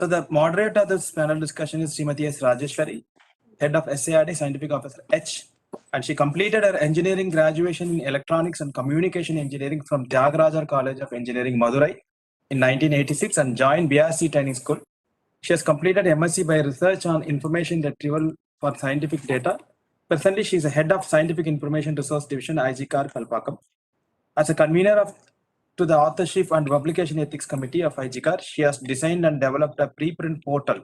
So the moderator of this panel discussion is Srimati S. Rajeswari, Head of SARD, Scientific Officer H. And she completed her engineering graduation in Electronics and Communication Engineering from Tyagarajar College of Engineering, Madurai in 1986 and joined BRC Training School. She has completed MSc by Research on Information Retrieval for Scientific Data. Presently, she is the Head of Scientific Information Resource Division, IGCAR, Kalpakkam. As a convener to the Authorship and Publication Ethics Committee of IGCAR, she has designed and developed a preprint portal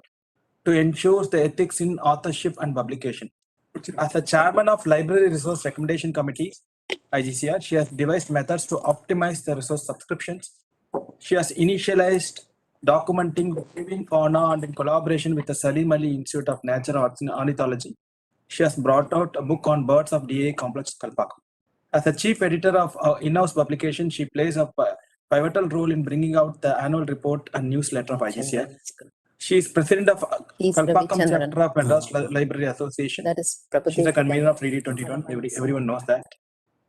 to ensure the ethics in authorship and publication. As a chairman of Library Resource Recommendation Committee, IGCAR, she has devised methods to optimize the resource subscriptions. She has initialized documenting the living fauna and in collaboration with the Salim Ali Institute of Nature Arts and Ornithology. She has brought out a book on birds of DA Complex, Kalpakkam. As a chief editor of in-house publication, she plays a pivotal role in bringing out the annual report and newsletter of IGCAR. She is president of Kalpakkam chapter of Madras Library Association. That is Prabu. She's a convener of Readit 21. Everyone knows that.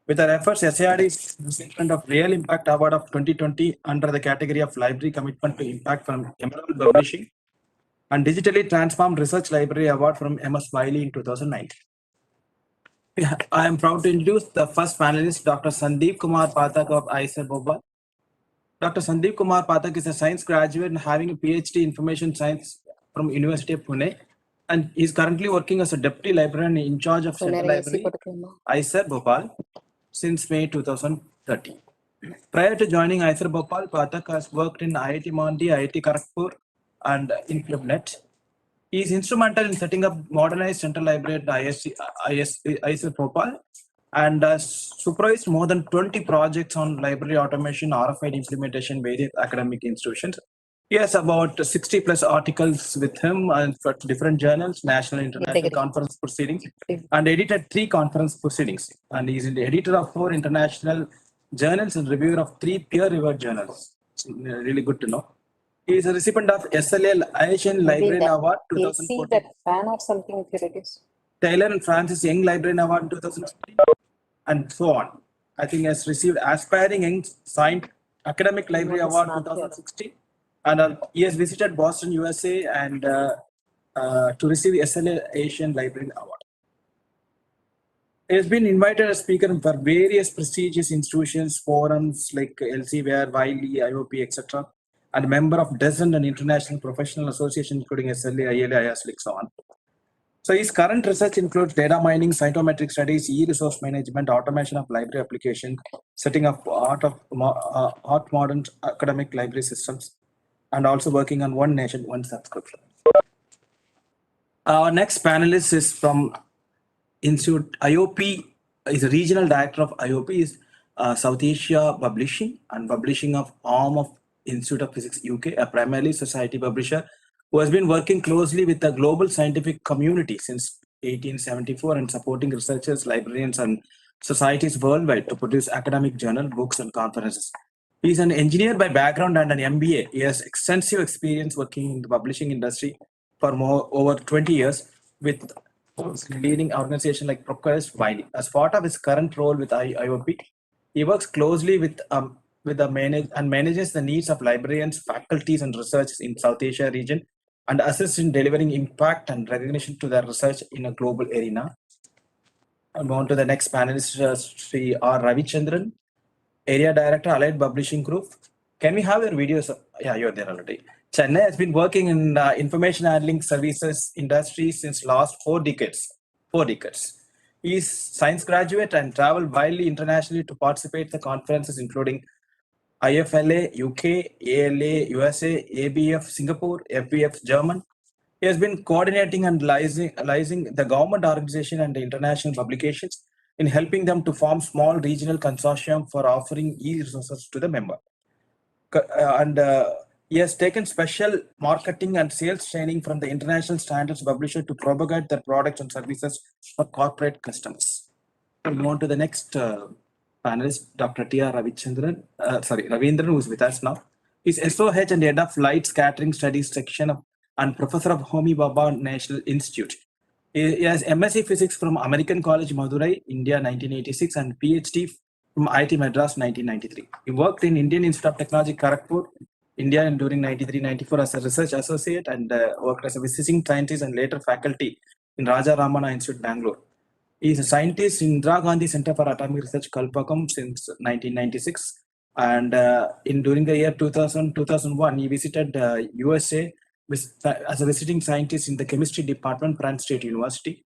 With her efforts, SARD is recipient of Real Impact Award of 2020 under the category of Library Commitment to Impact from Emerald Publishing and Digitally Transformed Research Library Award from MS Wiley in 2009. I am proud to introduce the first panelist, Dr. Sandeep Kumar Pathak of IISER Bhopal. Dr. Sandeep Kumar Pathak is a science graduate and having a PhD in Information Science from University of Pune, and is currently working as a deputy librarian in charge of Central Library, IISER Bhopal, since May 2013. Prior to joining IISER Bhopal, Pathak has worked in IIT Mandi, IIT Kharagpur, and in ClubNet. He is instrumental in setting up modernized Central Library at IISER Bhopal and supervised more than 20 projects on library automation, RFID implementation, various academic institutions. He has about 60 plus articles with him and for different journals, national and international conference proceedings, and edited 3 conference proceedings. And he is the editor of 4 international journals and reviewer of 3 peer-reviewed journals. It's really good to know. He is a recipient of SLA Asian Librarian Award 2014. See that fan or something if you reduce. Taylor and Francis Young Librarian Award in 2015, and so on. I think has received Aspiring Young Science Academic Library Award 2016, and he has visited Boston, USA, and to receive SLA Asian Librarian Award. He has been invited as speaker for various prestigious institutions, forums like Elsevier, Wiley, IOP, etc., and member of dozen and international professional associations, including SLA, ILA, IASL, so on. So his current research includes data mining, cytometric studies, e-resource management, automation of library application, setting up hot modern academic library systems, and also working on One Nation, One Subscription. Our next panelist is from Institute IOP, is a regional director of IOP, is South Asia Publishing and Publishing of arm of Institute of Physics UK, a primarily society publisher who has been working closely with the global scientific community since 1874 and supporting researchers, librarians, and societies worldwide to produce academic journal, books, and conferences. He is an engineer by background and an MBA. He has extensive experience working in the publishing industry for over 20 years with leading organizations like ProQuest, Wiley. As part of his current role with IOP, he works closely with manages the needs of librarians, faculties, and researchers in South Asia region, and assists in delivering impact and recognition to their research in a global arena. And on to the next panelist, Shri R. Ravichandran, Area Director, Allied Publishing Group. Can we have your videos? Yeah, you're there already. Chennai has been working in information handling services industry since last 4 decades. He is science graduate and traveled widely internationally to participate in the conferences including IFLA, UK, ALA, USA, ABF, Singapore, FBF, German. He has been coordinating and liaising the government organization and the international publications in helping them to form small regional consortium for offering e-resources to the member. He has taken special marketing and sales training from the international standards publisher to propagate their products and services for corporate customers. We'll move on to the next panelist, Dr. T.R. Ravindran, who is with us now. He's SOH and head of Light Scattering Studies section and professor of Homi Bhabha National Institute. He has MSc Physics from American College, Madurai, India, 1986, and PhD from IIT Madras, 1993. He worked in Indian Institute of Technology, Kharagpur, India and during 93-94 as a research associate and worked as a visiting scientist and later faculty in Raja Ramana Institute, Bangalore. He is a scientist in Indira Gandhi Center for Atomic Research, Kalpakkam since 1996. And during the year 2000-2001, he visited USA as a visiting scientist in the chemistry department, Penn State University.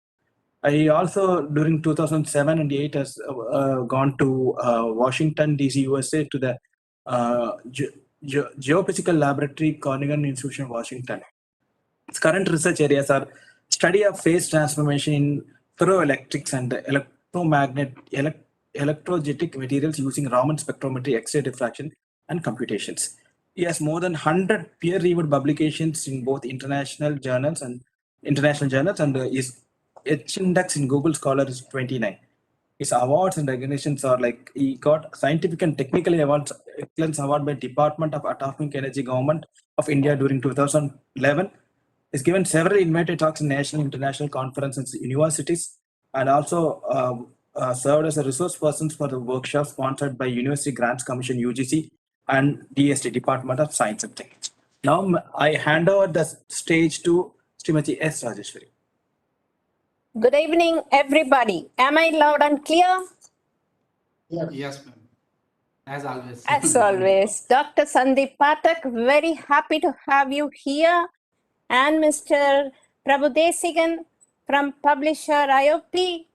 I also, during 2007 and 8, has gone to Washington, D.C., USA to the Geophysical Laboratory, Corrigan Institution, Washington. Its current research areas are study of phase transformation in ferroelectrics and electrogetic materials using Raman spectrometry, X-ray diffraction, and computations. He has more than 100 peer-reviewed publications in both international journals, and his H-index in Google Scholar is 29. His awards and recognitions are like he got Scientific and Technical Awards, Excellence Award by Department of Atomic Energy, Government of India during 2011. He's given several invited talks in national and international conferences and universities, and also served as a resource person for the workshop sponsored by University Grants Commission, UGC, and DST, Department of Science and Technology. Now I hand over the stage to Srimati S. Rajeswari. Good evening, everybody. Am I loud and clear? Yes, ma'am. As always. As always. Dr. Sandeep Pathak, very happy to have you here. And Mr. Prabu Desikan from publisher IOP.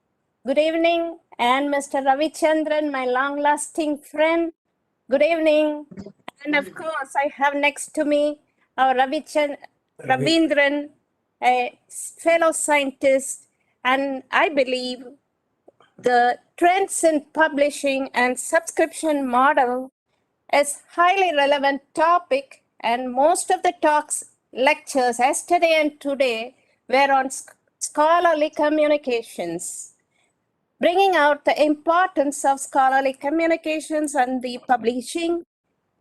Good evening. And Mr. Ravichandran, my long-lasting friend. Good evening. And of course, I have next to me our Ravindran, a fellow scientist. And I believe the trends in publishing and subscription model is highly relevant topic, and most of the talks, lectures yesterday and today were on scholarly communications, bringing out the importance of scholarly communications and the publishing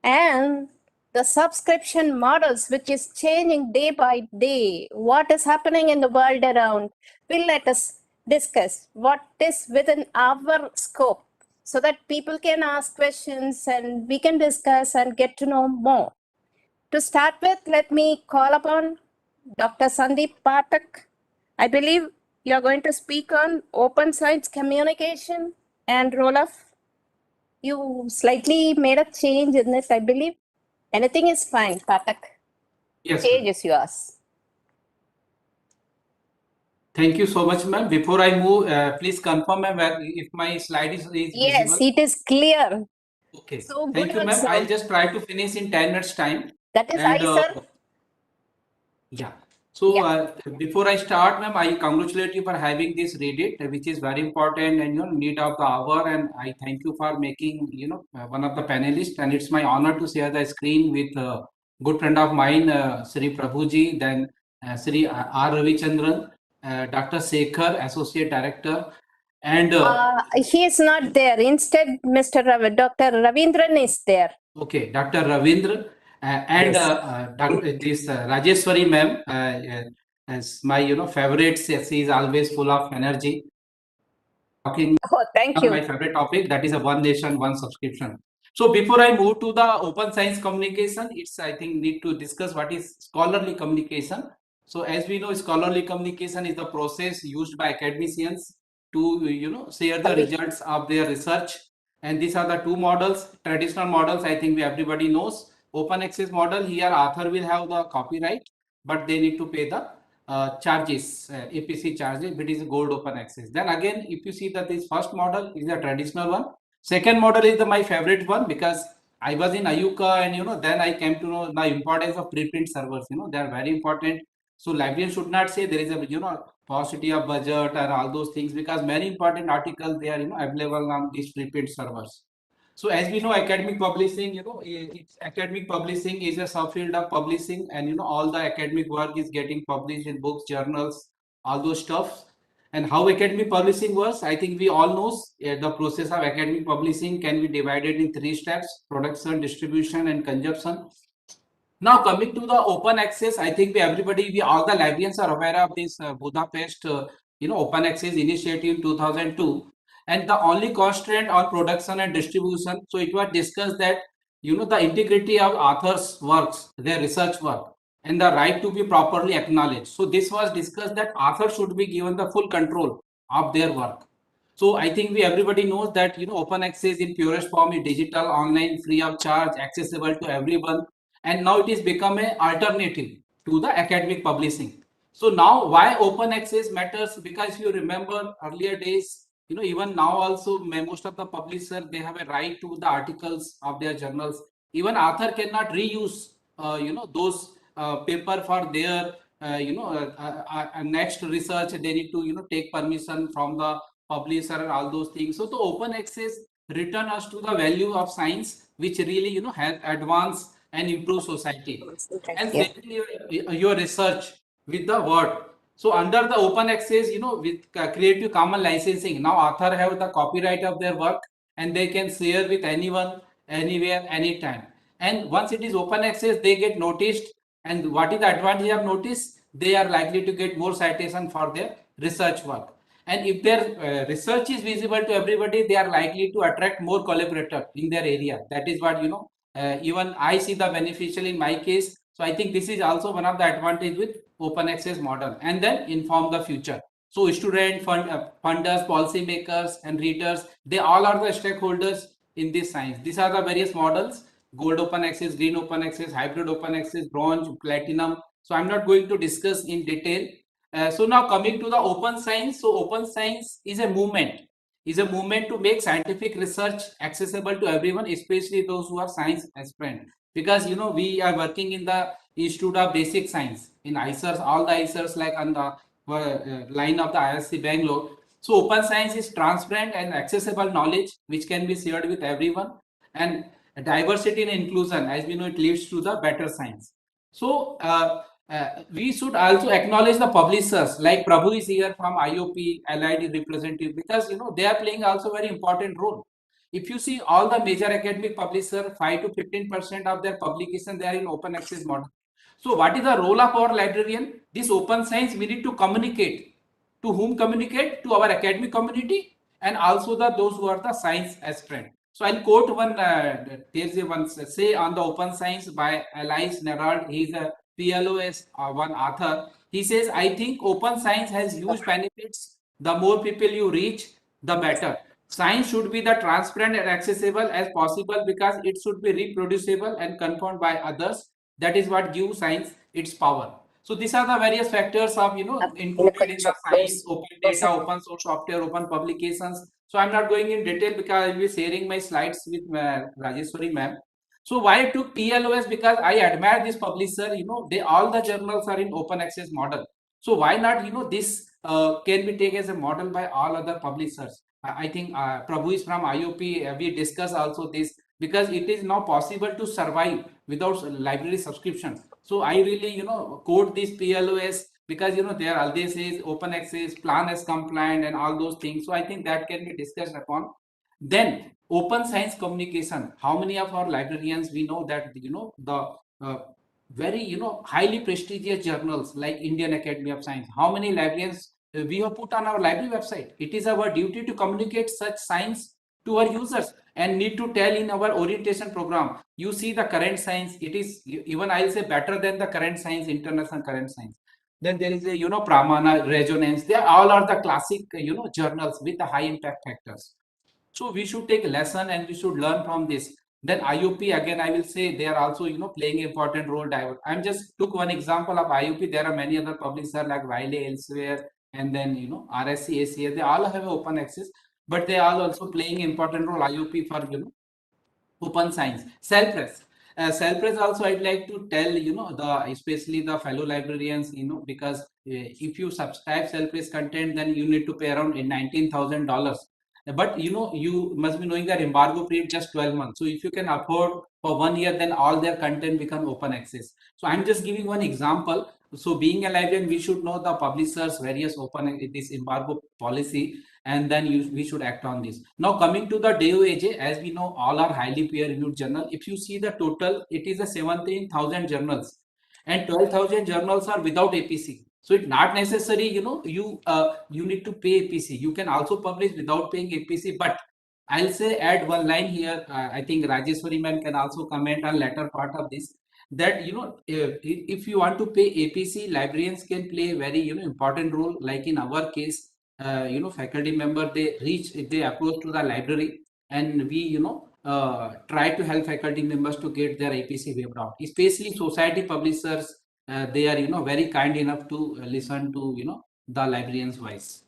and the subscription models, which is changing day by day. What is happening in the world around? Will let us discuss what is within our scope so that people can ask questions and we can discuss and get to know more. To start with, let me call upon Dr. Sandeep Pathak. I believe you're going to speak on open science communication and roll-off. You slightly made a change in this, I believe. Anything is fine, Pathak. Yes. Stage is yours. Thank you so much, ma'am. Before I move, please confirm, ma'am, if my slide is Yes, visible. it is clear. Okay. So Thank good you, ma'am. also. I'll just try to finish in 10 minutes time. That is IISER. Yeah. So before I start, ma'am, I congratulate you for having this Readit, which is very important and need of the hour. And I thank you for making one of the panelists. And it's my honor to share the screen with a good friend of mine, Shri Prabuji, then Shri R. Ravichandran, Dr. Sekhar, Associate Director, and He is not there. Instead, Dr. Ravindran is there. okay, Dr. Ravindran and this Rajeswari ma'am, as my favorite. She is always full of energy. Talking Oh, thank you. my favorite topic, that is a one nation, one subscription. So before I move to the open science communication, it's I think need to discuss what is scholarly communication. So as we know, scholarly communication is the process used by academicians to share the results of their research. And these are the two models. Traditional models, I think everybody knows. Open access model, here author will have the copyright, but they need to pay the charges, APC charges, it is gold open access. Then again, if you see that this first model is a traditional one. Second model is my favorite one, because I was in IUCAR and then I came to know the importance of preprint servers. They are very important. So librarian should not say there is a paucity of budget and all those things, because many important articles they are available on these preprint servers. So as we know, academic publishing, academic publishing is a subfield of publishing, and all the academic work is getting published in books, journals, all those stuff. And how academic publishing works, I think we all know the process of academic publishing can be divided in 3 steps: production, distribution, and consumption. Now coming to the open access, I think all the librarians are aware of this Budapest, open access initiative in 2002. And the only constraint on production and distribution, so it was discussed that the integrity of authors' works, their research work, and the right to be properly acknowledged. So this was discussed that authors should be given the full control of their work. So I think everybody knows that open access in purest form is digital, online, free of charge, accessible to everyone, and now it is become an alternative to the academic publishing. So now why open access matters? Because if you remember earlier days, even now also most of the publisher, they have a right to the articles of their journals. Even author cannot reuse those paper for their next research. They need to take permission from the publisher and all those things. So the open access return us to the value of science, which really help advance and improve society. And Yeah. secondly, your research with the word. So under the open access, with Creative Commons licensing, now author have the copyright of their work and they can share with anyone, anywhere, anytime. And once it is open access, they get noticed. And what is the advantage of notice? They are likely to get more citation for their research work. And if their research is visible to everybody, they are likely to attract more collaborators in their area. That is what, even I see the beneficial in my case. So I think this is also one of the advantage with open access model, and then inform the future. So student, funders, policymakers, and readers, they all are the stakeholders in this science. These are the various models: gold open access, green open access, hybrid open access, bronze, platinum. So I'm not going to discuss in detail. So now coming to the open science. So open science is a movement to make scientific research accessible to everyone, especially those who are science aspirant. Because we are working in the Institute of Basic Science in IISERs, all the IISERs like on the line of the IISc Bangalore. So open science is transparent and accessible knowledge which can be shared with everyone, and diversity and inclusion, as we know, it leads to the better science. So we should also acknowledge the publishers, like Prabu is here from IOP, LID representative, because they are playing also very important role. If you see all the major academic publishers, 5 to 15% of their publication, they are in open access model. So what is the role of our librarian? This open science, we need to communicate. To whom communicate? To our academic community, and also those who are the science aspirant. So I'll quote one, there's a one say on the open science by Elias Nerald. He's a PLOS one author. He says, I think open science has huge benefits. The more people you reach, the better. Science should be the transparent and accessible as possible, because it should be reproducible and confirmed by others. That is what gives science its power. So these are the various factors of included in the science: open data, open source software, open publications. So I'm not going in detail because I'll be sharing my slides with Rajeswari ma'am. So why I took PLOS? Because I admire this publisher. They all the journals are in open access model. So why not? This can be taken as a model by all other publishers. I think Prabu is from IOP. We discuss also this, because it is now possible to survive without library subscription. So I really quote this PLOS, because there always says open access, plan as compliant, and all those things. So I think that can be discussed upon. Then open science communication. How many of our librarians we know that the very highly prestigious journals like Indian Academy of Science? How many librarians we have put on our library website? It is our duty to communicate such science to our users, and need to tell in our orientation program. You see the current science, it is even I'll say better than the current science, international current science. Then there is a Pramana, Resonance. They all are the classic journals with the high impact factors. So we should take a lesson and we should learn from this. Then IOP, again, I will say they are also playing an important role. I'm just took one example of IOP. There are many other publishers like Wiley elsewhere, and then RSC, ACA. They all have open access, but they are also playing important role. IOP for open science. Self-press. Self-press also I'd like to tell especially the fellow librarians, because if you subscribe self-press content, then you need to pay around $19,000. But you must be knowing that embargo period just 12 months. So if you can afford for 1 year, then all their content become open access. So I'm just giving one example. So being a librarian, we should know the publishers various open this embargo policy, and then we should act on this. Now coming to the DOAJ, as we know, all are highly peer-reviewed journal. If you see the total, it is a 17,000 journals, and 12,000 journals are without APC. So it's not necessary, you need to pay APC. You can also publish without paying APC, but I'll say add one line here. I think Rajeswari ma'am can also comment on latter part of this. That if you want to pay APC, librarians can play a very important role. Like in our case, faculty member they approach to the library, and we try to help faculty members to get their APC waived out. Especially society publishers, they are very kind enough to listen to the librarian's voice.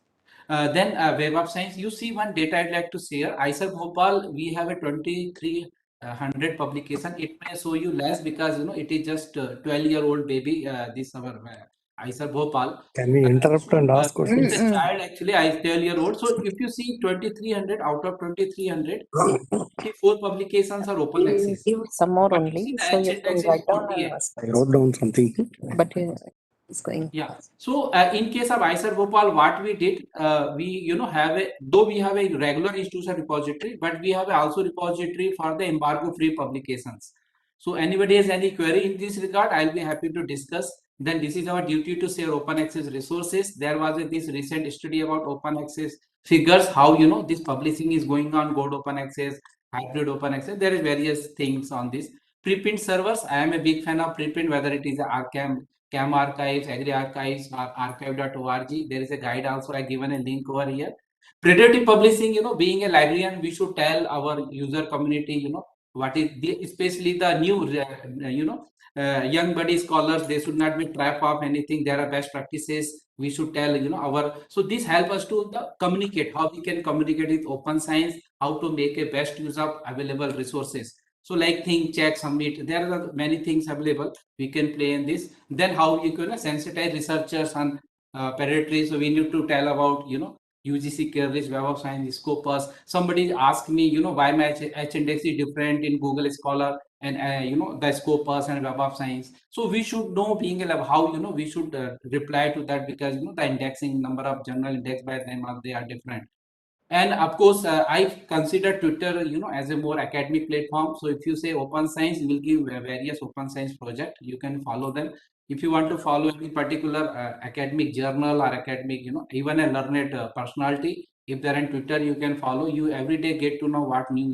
Then Web of Science, you see one data I'd like to share. IISER Bhopal, we have a 2300 publication. It may show you less because it is just 12-year-old baby. This our IISER Bhopal. Can we interrupt and ask questions? It's a child actually. I 12-year-old. So if you see 2300 out of 2300, 4 publications are open access. Give some more But you only, see the so H you index can is write down 48. and ask. I wrote down something. But it's going. Yeah. So in case of IISER Bhopal, what we did, we have we have a regular institutional repository, but we have also repository for the embargo-free publications. So anybody has any query in this regard, I'll be happy to discuss. Then this is our duty to share open access resources. There was this recent study about open access figures, how this publishing is going on, gold open access, hybrid open access. There is various things on this. Preprint servers, I am a big fan of preprint, whether it is CAM archives, agri archives, or archive.org. There is a guide also. I given a link over here. Predatory publishing, being a librarian, we should tell our user community, what is especially the new, young buddy scholars, they should not be trapped of anything. There are best practices. We should tell, so this help us to communicate, how we can communicate with open science, how to make a best use of available resources. So like think, check, submit, there are many things available. We can play in this. Then how you can sensitize researchers on predatory. So we need to tell about, UGCAR, Web of Science, Scopus. Somebody asked me, why my H index is different in Google Scholar and, the Scopus and Web of Science. So we should know being a lab, how, we should reply to that, because, the indexing number of journal index by them, they are different. And of course, I consider Twitter, as a more academic platform. So if you say open science, you will give various open science project. You can follow them. If you want to follow any particular academic journal or academic, even a learned personality, if they're on Twitter, you can follow. You every day get to know what new,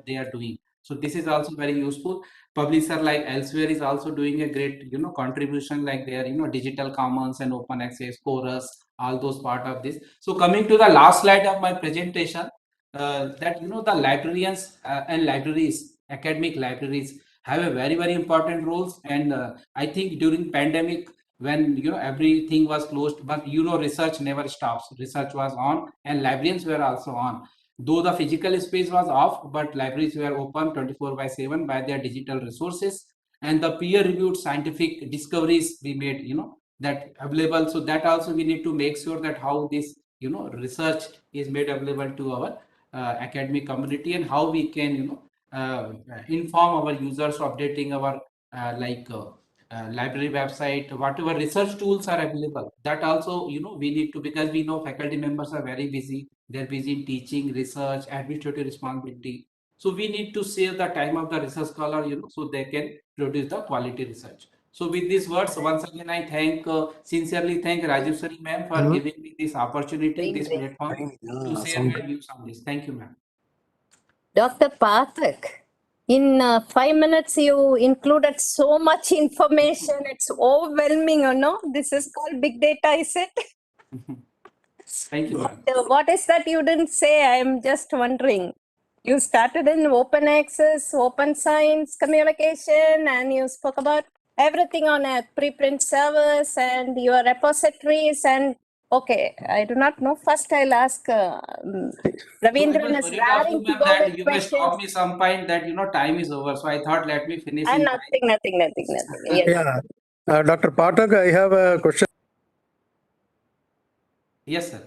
they are doing. So this is also very useful. Publisher like Elsewhere is also doing a great, contribution, like their, digital commons and open access, Chorus, all those part of this. So coming to the last slide of my presentation, that the librarians and libraries, academic libraries, have a very important roles. And I think during pandemic, when everything was closed, but research never stops. Research was on, and librarians were also on. Though the physical space was off, but libraries were open 24/7 by their digital resources, and the peer-reviewed scientific discoveries we made, that available. So that also we need to make sure that how this research is made available to our academic community, and how we can inform our users, updating our library website, whatever research tools are available. That also we need to, because we know faculty members are very busy. They're busy in teaching, research, administrative responsibility. So we need to save the time of the research scholar, so they can produce the quality research. So with these words, once again, I sincerely thank Rajeswari ma'am for giving me this opportunity, this platform to share my views on this. Thank you, ma'am. Dr. Pathak, in 5 minutes, you included so much information. It's overwhelming, This is called big data, is it? Thank you, ma'am. What is that you didn't say? I'm just wondering. You started in open access, open science communication, and you spoke about everything on a preprint servers and your repositories. And okay, I do not know. First, I'll ask Ravindran is raring to go with you questions. may stop me some point that time is over. So I thought let me finish. And nothing. Yes. Yeah, Dr. Pathak, I have a question. Yes, sir.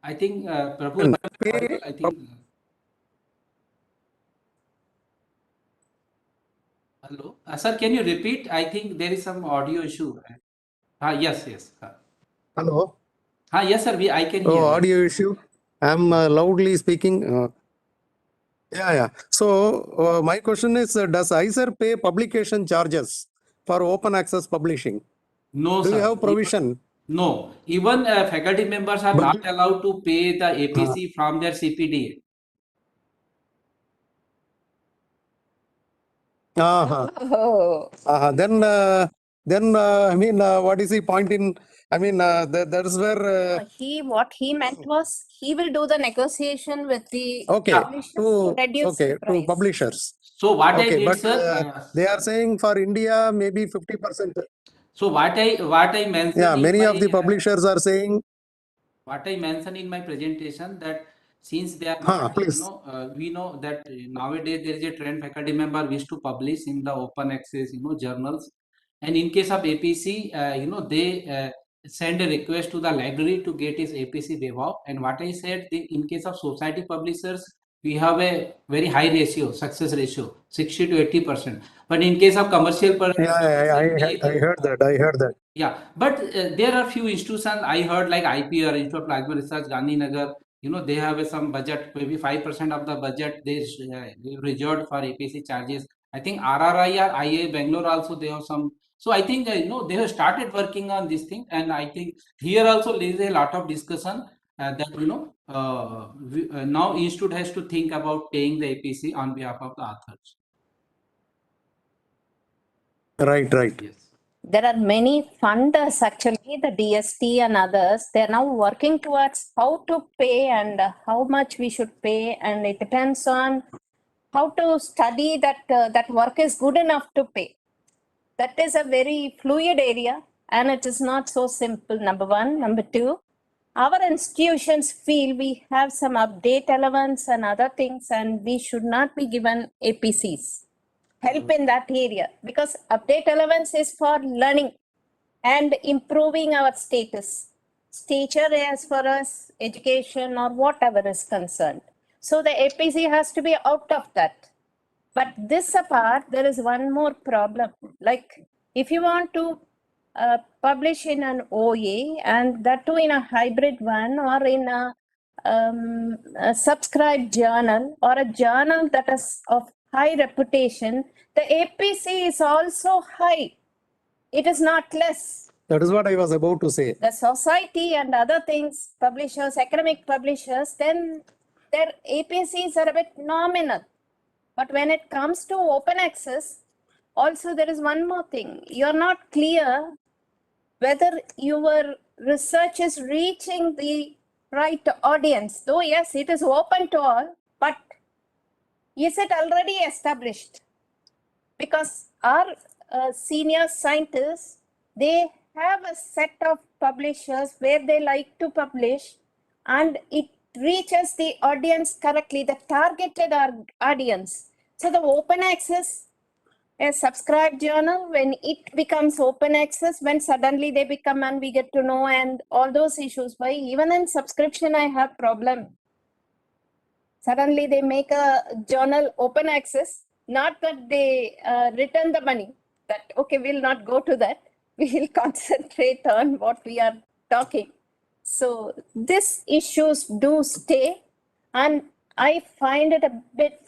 I think Prabu, I think. Hello, sir. Can you repeat? I think there is some audio issue. Yes. Hello. Yes, sir. I can hear. Oh, audio issue. I'm loudly speaking. Yeah. So my question is, does IISER pay publication charges for open access publishing? No, Do you sir. have provision? No, even faculty members are But- not allowed to pay the APC from their CPDA. Oh, Then I mean, what is the point in? I mean, that is where. what he meant was he will do the negotiation with the Okay, publishers to to reduce the to price. publishers. So what I Okay, did, but sir. they are saying for India maybe 50%. So what I mentioned. Yeah, in many of the my, publishers are saying. what I mentioned in my presentation, that since they are not, Please. we know that nowadays there is a trend faculty member wish to publish in the open access, journals, and in case of APC, they send a request to the library to get his APC waiver off. And what I said, in case of society publishers, we have a very high ratio, success ratio, 60 to 80%. But in case of commercial, I heard that. Yeah, but there are few institutions I heard, like IPR, Institute of Plasma Research, Gandhinagar. They have some budget, maybe 5% of the budget they reserved for APC charges. I think RRI or IA Bangalore also they have some. So I think they have started working on this thing, and I think here also there is a lot of discussion that now institute has to think about paying the APC on behalf of the authors. Right. Yes. There are many funders actually, the DST and others. They are now working towards how to pay and how much we should pay, and it depends on how to study that that work is good enough to pay. That is a very fluid area, and it is not so simple. Number one. Number two, our institutions feel we have some update elements and other things, and we should not be given APCs. Help in that area, because update elements is for learning and improving our status, stature as far as education or whatever is concerned. So the APC has to be out of that. But this apart, there is one more problem. Like if you want to publish in an OA, and that too in a hybrid one, or in a subscribed journal, or a journal that is of high reputation, the APC is also high. It is not less. That is what I was about to say. The society and other things, publishers, academic publishers, then their APCs are a bit nominal. But when it comes to open access, also there is one more thing. You're not clear whether your research is reaching the right audience. Though yes, it is open to all, but is it already established? Because our senior scientists, they have a set of publishers where they like to publish, and it reaches the audience correctly, the targeted audience. So the open access, a subscribed journal, when it becomes open access, when suddenly they become and we get to know, and all those issues. Why even in subscription I have problem. Suddenly they make a journal open access, not that they return the money, that okay, we'll not go to that, we will concentrate on what we are talking. So these issues do stay, and I find it a bit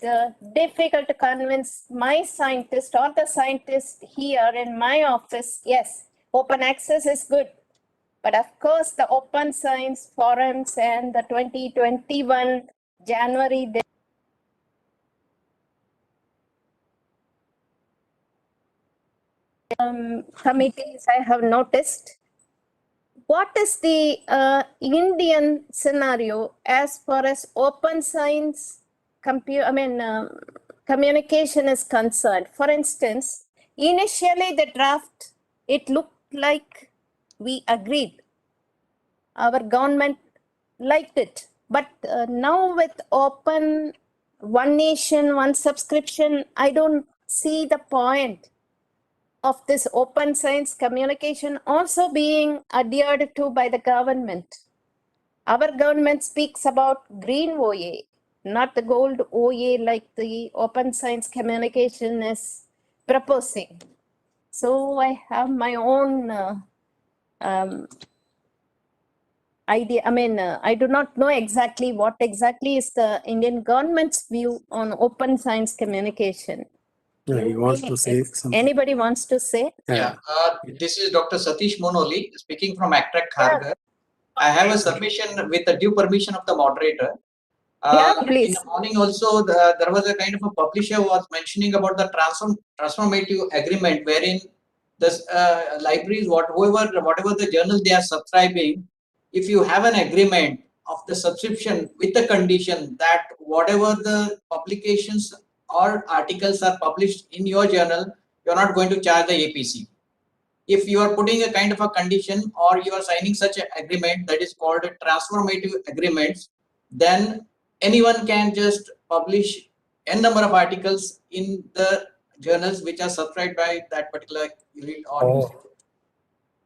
difficult to convince my scientist or the scientist here in my office. Yes, open access is good, but of course the open science forums and the 2021 January committees I have noticed. What is the Indian scenario as far as open science communication is concerned? For instance, initially the draft, it looked like we agreed. Our government liked it. But now with open one nation, one subscription, I don't see the point of this open science communication also being adhered to by the government. Our government speaks about green OA, not the gold OA like the open science communication is proposing. So I have my own idea. I do not know exactly what exactly is the Indian government's view on open science communication. Yeah, he wants to say something. Anybody wants to say? Yeah, this is Dr. Satish Monoli speaking from Actract Kharghar. I have a submission with the due permission of the moderator. Yeah, In please. the morning also, there was a kind of a publisher who was mentioning about the transformative agreement wherein the libraries, whatever the journal they are subscribing, if you have an agreement of the subscription with the condition that whatever the publications or articles are published in your journal, you are not going to charge the APC. If you are putting a kind of a condition or you are signing such an agreement that is called a transformative agreements, then anyone can just publish n number of articles in the journals which are subscribed by that particular unit or newspaper.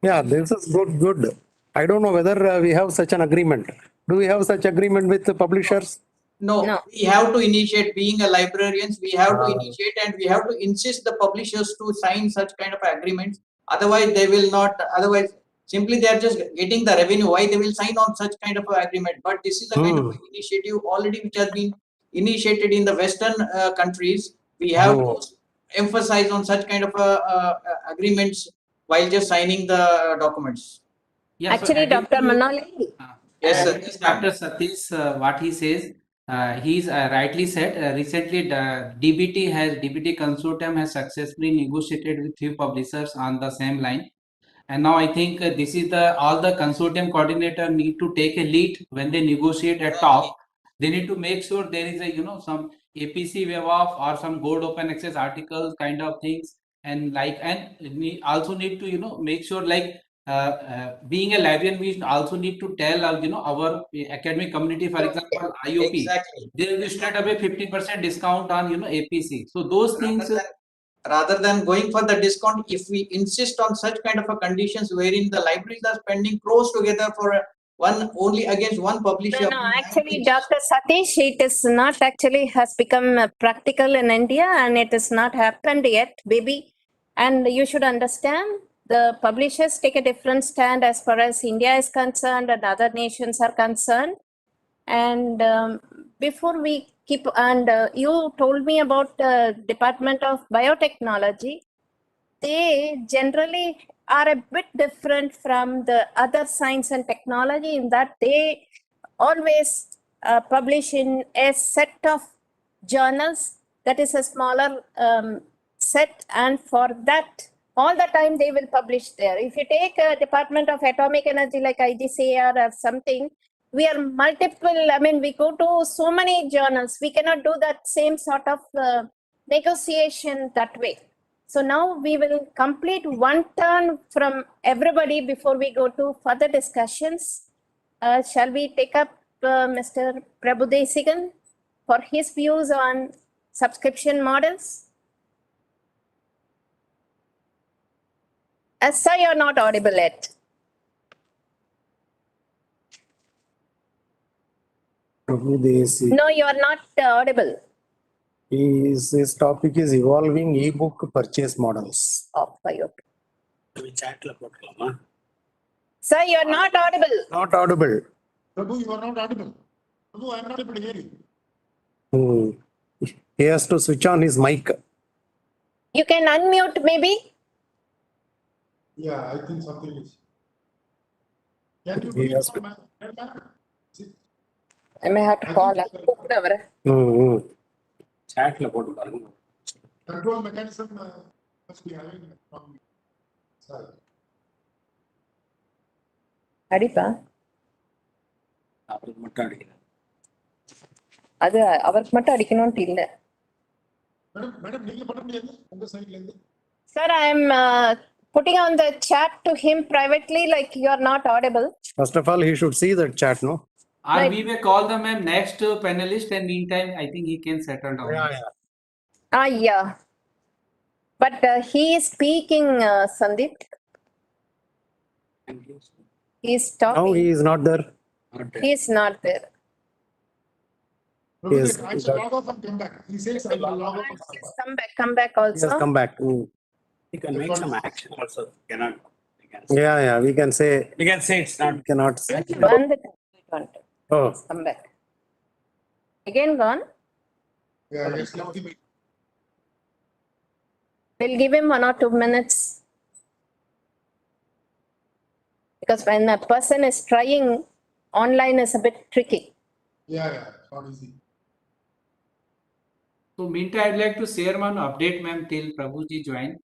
Yeah, this is good. I don't know whether we have such an agreement. Do we have such agreement with the publishers? No, we have to initiate. Being a librarians, we have to initiate and we have to insist the publishers to sign such kind of agreements. Otherwise, they will not. Otherwise, simply they are just getting the revenue. Why they will sign on such kind of agreement? But this is a kind of initiative already which has been initiated in the Western countries. We have to emphasize on such kind of agreements while just signing the documents. Yeah, Actually, Dr. Manali. Yes, sir. Dr. Satish, what he says, he's rightly said. Recently, the DBT consortium has successfully negotiated with few publishers on the same line, and now I think this is all the consortium coordinator need to take a lead when they negotiate at top. They need to make sure there is a some APC waive off or some gold open access articles kind of things, and we also need to make sure being a librarian, we also need to tell our academic community, for example IOP, Exactly. there will straight away 50% discount on APC. So those things rather than going for the discount, if we insist on such kind of a conditions wherein the libraries are spending crores together for one only against one publisher. No, actually, Dr. Satish, it is not actually has become practical in India and it has not happened yet, baby. And you should understand the publishers take a different stand as far as India is concerned and other nations are concerned. And before we keep, and you told me about the Department of Biotechnology. They generally are a bit different from the other science and technology in that they always publish in a set of journals that is a smaller set, and for that all the time they will publish there. If you take a Department of Atomic Energy like IGCAR or something, we are multiple, I mean, we go to so many journals, we cannot do that same sort of negotiation that way. So now we will complete one turn from everybody before we go to further discussions. Shall we take up Mr. Prabu Desikan for his views on subscription models? Sir, you're not audible yet. No, you are not audible. His topic is evolving ebook purchase models. Oh, sir, you are not audible. Not audible. Prabhu, you are not audible. Prabhu, I am not able to hear you. He has to switch on his mic. You can unmute maybe. Yeah, I think something is. Can you He please has come back? I may have to call. Chat la potu parunga. Control mechanism must be having from side. அடிப்பா அவருக்கு மட்டும் அடிக்கிறேன். அது அவருக்கு மட்டும் அடிக்கணும்னு இல்ல. Madam நீங்க பண்ண முடியாது உங்க சைடுல இருந்து. Sir, I am putting on the chat to him privately, like you are not audible. First of all, he should see that chat, no? or Right. we may call the next panelist, and meantime I think he can settle down. Yeah. But he is speaking, Sandeep. He is Now talking. he is not there. He is not there. Prabhu, Yes. I shall log off and come back. He says I will log off and come back. Come back He also. has come back. You can make some action also. Cannot. Yeah, we can say. We can say it's not. Cannot say. One the Oh, come back. Again gone. Yeah, just left the meeting. We'll give him 1 or 2 minutes. Because when a person is trying, online is a bit tricky. Yeah, not easy. So meantime, I'd like to share one update, ma'am, till Prabhuji join.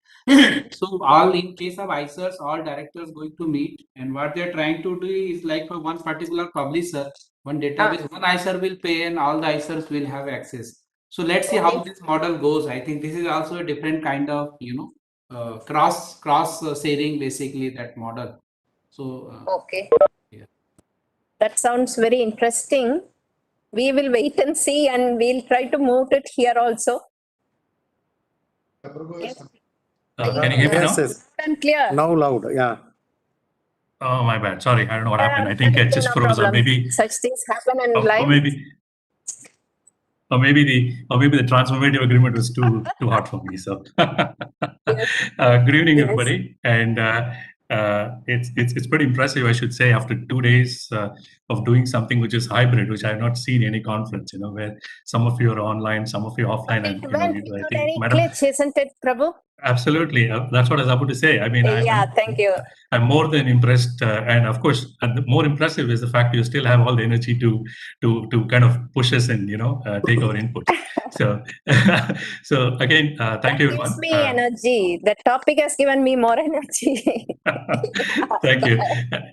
So all in case of IISERs, all directors going to meet, and what they're trying to do is like for one particular publisher, one database, one IISER will pay and all the IISERs will have access. So let's see how this model goes. I think this is also a different kind of, cross sharing basically that model. So Okay. Yeah. That sounds very interesting. We will wait and see, and we'll try to move it here also. Yes. Can you hear me now? Yes, yes. And clear. Now loud, yeah. Oh, my bad. Sorry, I don't know what happened. I think it just No froze. Or problem. maybe, Such things happen in or life. maybe the transformative agreement was too hard for me. So, Yes. good evening, Yes. everybody. And it's pretty impressive, I should say, after 2 days of doing something which is hybrid, which I have not seen any conference. Where some of you are online, some of you offline, and It went I without think, any Madam. glitch, isn't it, Prabhu? Absolutely. That's what I was about to say. I mean, Thank you. I'm more than impressed, and of course, and more impressive is the fact you still have all the energy to kind of push us and take our input. So, so again, thank you, That gives everyone. me energy. The topic has given me more energy. Thank you.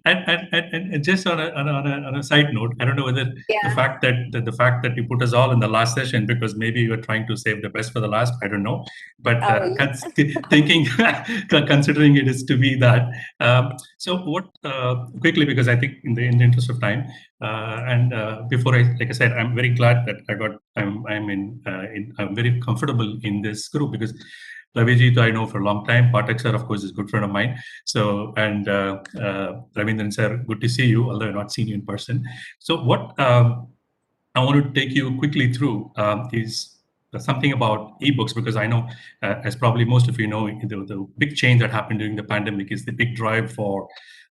And just on a side note, I don't know whether the fact that you put us all in the last session because maybe you were trying to save the best for the last. I don't know, but thinking, considering it is to be that. So what quickly, because I think in the interest of time, and before like I said, I'm very glad that I'm very comfortable in this group because Raviji, I know for a long time. Pathak sir, of course, is a good friend of mine. So, and Ravindran sir, good to see you, although I've not seen you in person. So what I want to take you quickly through is something about ebooks, because I know, as probably most of you know, the big change that happened during the pandemic is the big drive for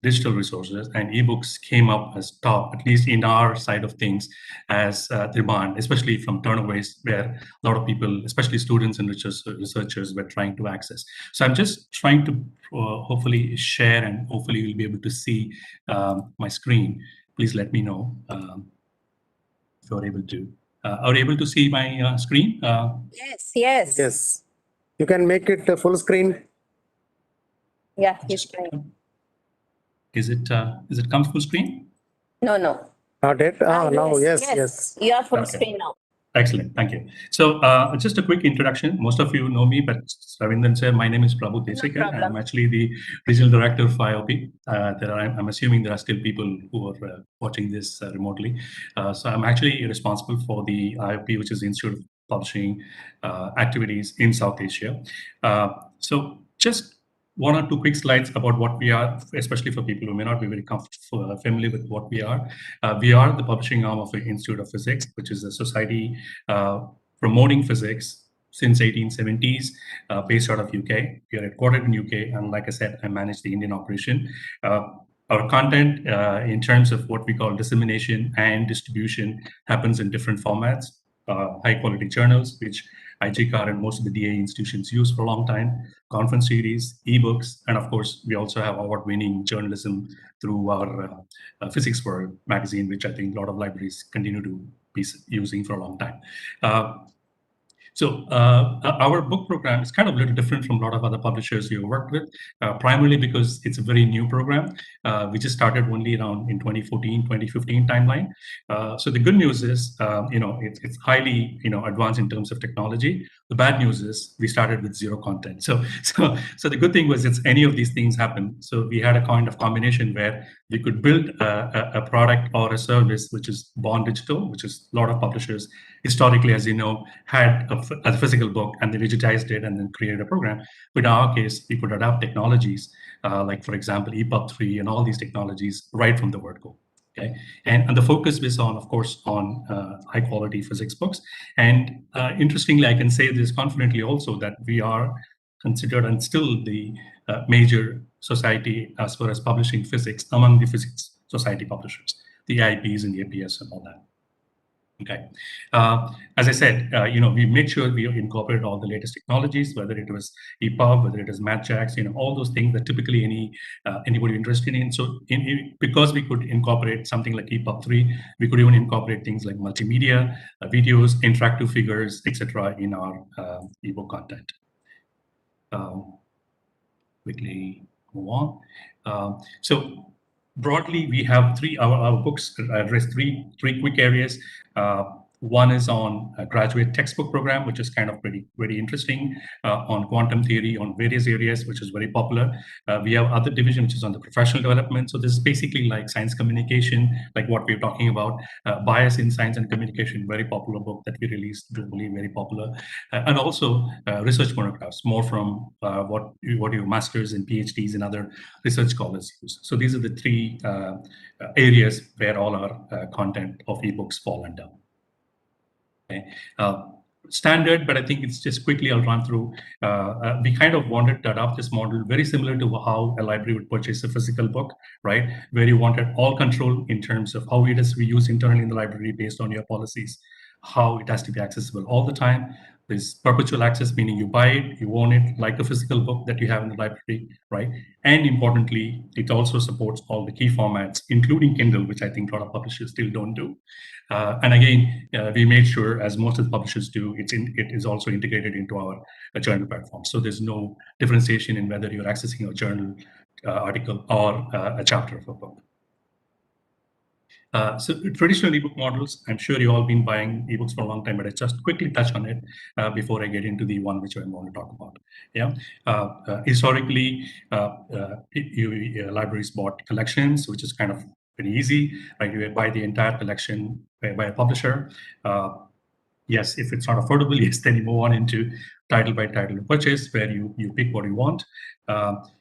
digital resources, and ebooks came up as top, at least in our side of things, as demand, especially from turnaways where a lot of people, especially students and researchers, were trying to access. So I'm just trying to hopefully share, and hopefully you'll be able to see my screen. Please let me know if you're able to. Are you able to see my screen? Yes. Yes. You can make it full screen. Yeah, he's trying. Is it come full screen? No. Not yet. Now, yes. You are full Okay. screen now. Excellent, thank you. So just a quick introduction. Most of you know me, but Ravindran sir, my name is Prabu. Desikan. I'm actually the regional director of IOP. I'm assuming there are still people who are watching this remotely. So I'm actually responsible for the IOP, which is the Institute of Publishing activities in South Asia. So just 1 or 2 quick slides about what we are, especially for people who may not be very familiar with what we are. We are the publishing arm of the Institute of Physics, which is a society promoting physics since 1870s, based out of UK. We are headquartered in UK, and like I said, I manage the Indian operation. Our content, in terms of what we call dissemination and distribution, happens in different formats. High-quality journals, which IGCAR and most of the DA institutions use for a long time, conference series, ebooks, and of course, we also have award-winning journalism through our Physics World magazine, which I think a lot of libraries continue to be using for a long time. So our book program is kind of a little different from a lot of other publishers you worked with, primarily because it's a very new program. We just started only around in 2014, 2015 timeline. So the good news is, it's highly, advanced in terms of technology. The bad news is we started with zero content. So the good thing was it's any of these things happen. So we had a kind of combination where we could build a product or a service which is born digital, which is a lot of publishers historically, as you know, had a physical book and they digitized it and then created a program. But in our case, we could adapt technologies like, for example, EPUB 3 and all these technologies right from the word go. Okay, and the focus was on, of course, on high quality physics books. And interestingly, I can say this confidently also that we are considered and still the major society as far as publishing physics among the physics society publishers, the IPs and the APS and all that. Okay. As I said, we made sure we incorporate all the latest technologies, whether it was EPUB, whether it was MathJax, all those things that typically anybody interested in. So because we could incorporate something like EPUB 3, we could even incorporate things like multimedia, videos, interactive figures, etc. in our ebook content. Quickly move on. So broadly, we have our books address three quick areas. One is on a graduate textbook program, which is kind of very interesting, on quantum theory, on various areas, which is very popular. We have other division, which is on the professional development. So this is basically like science communication, like what we're talking about, bias in science and communication, very popular book that we released globally, very popular. And also research monographs, more from what your masters and PhDs and other research scholars use. So these are the three areas where all our content of ebooks fall under. Okay. Standard, but I think it's just quickly I'll run through. We kind of wanted to adopt this model very similar to how a library would purchase a physical book, right? Where you wanted all control in terms of how it is we use internally in the library based on your policies, how it has to be accessible all the time. There's perpetual access, meaning you buy it, you own it, like a physical book that you have in the library, right? And importantly, it also supports all the key formats, including Kindle, which I think a lot of publishers still don't do. And again, we made sure, as most of the publishers do, it is also integrated into our journal platform. So there's no differentiation in whether you're accessing a journal article or a chapter of a book. So traditional ebook models, I'm sure you all been buying ebooks for a long time, but I just quickly touch on it before I get into the one which I want to talk about. Yeah, historically, libraries bought collections, which is kind of pretty easy, right? You buy the entire collection by a publisher. Yes, if it's not affordable, yes, then you move on into title by title purchase, where you pick what you want.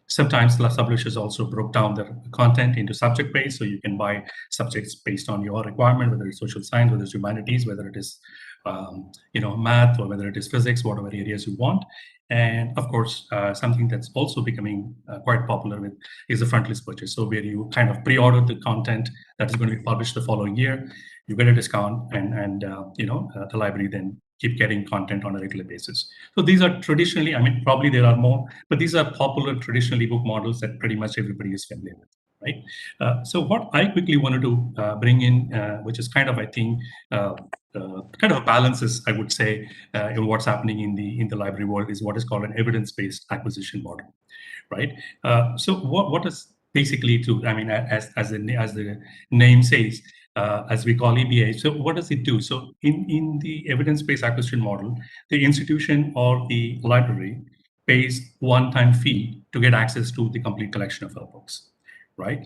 Sometimes the publishers also broke down the content into subject-based, so you can buy subjects based on your requirement, whether it's social science, whether it's humanities, whether it is math, or whether it is physics, whatever areas you want. And of course, something that's also becoming quite popular with is the frontlist purchase. So where you kind of pre-order the content that is going to be published the following year, you get a discount, and the library then keep getting content on a regular basis. So these are traditionally, I mean, probably there are more, but these are popular traditional ebook models that pretty much everybody is familiar with, right? So what I quickly wanted to bring in, which is kind of, I think, kind of balances, I would say, in what's happening in the library world, is what is called an evidence-based acquisition model, right? So what is basically I mean, as the name says, as we call EBA. So what does it do? So in the evidence-based acquisition model, the institution or the library pays one-time fee to get access to the complete collection of our books, right?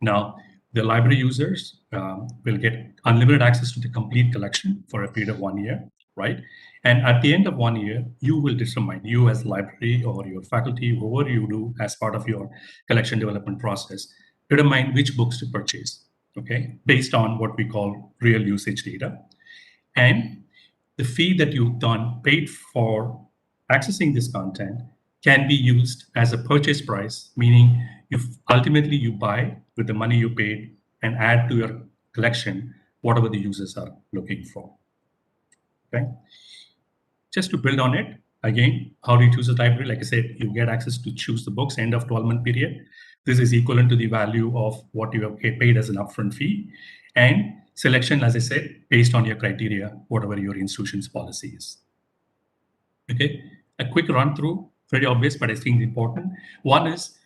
Now, the library users will get unlimited access to the complete collection for a period of 1 year, right? And at the end of 1 year, you will determine, you as library or your faculty, whoever you do as part of your collection development process, determine which books to purchase, okay, based on what we call real usage data. And the fee that you've paid for accessing this content can be used as a purchase price, meaning ultimately you buy with the money you paid and add to your collection whatever the users are looking for, okay? Just to build on it, again, how do you choose a library? Like I said, you get access to choose the books, end of 12-month period. This is equivalent to the value of what you have paid as an upfront fee. And selection, as I said, based on your criteria, whatever your institution's policy is. Okay, a quick run through, very obvious, but I think important. One is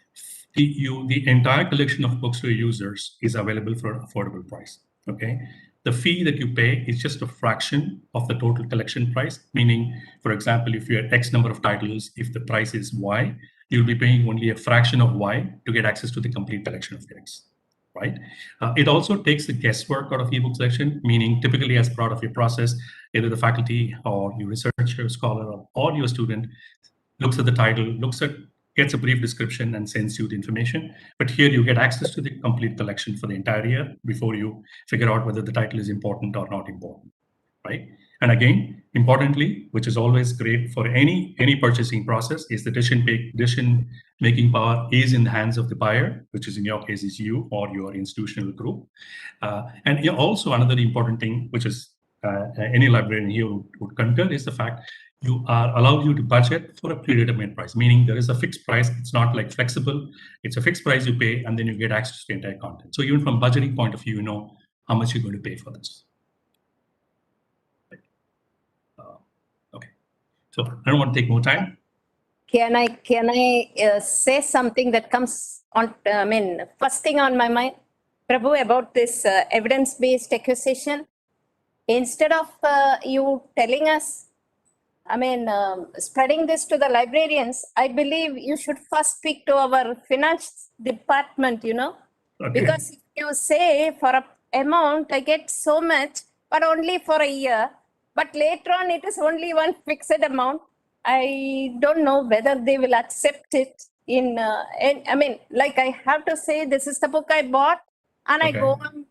the entire collection of books to your users is available for an affordable price, okay? The fee that you pay is just a fraction of the total collection price, meaning, for example, if you have X number of titles, if the price is Y, you'll be paying only a fraction of Y to get access to the complete collection of X, right? It also takes the guesswork out of ebook selection, meaning typically as part of your process, either the faculty or your researcher, scholar, or your student looks at the title, gets a brief description and sends you the information. But here you get access to the complete collection for the entire year before you figure out whether the title is important or not important, right? And again, importantly, which is always great for any purchasing process, is the decision making power is in the hands of the buyer, which is in your case is you or your institutional group. And also another important thing, which is any librarian here would concur, is the fact you are allowed you to budget for a predetermined price, meaning there is a fixed price. It's not like flexible. It's a fixed price you pay, and then you get access to the entire content. So even from budgeting point of view, you know how much you're going to pay for this. Okay, so I don't want to take more time. Can I say something that comes on, first thing on my mind, Prabu, about this evidence-based acquisition? Instead of you telling us, spreading this to the librarians, I believe you should first speak to our finance department, Okay. because if you say for a amount, I get so much, but only for a year, but later on it is only one fixed amount. I don't know whether they will accept it like I have to say, this is the book I bought and I Okay. go on.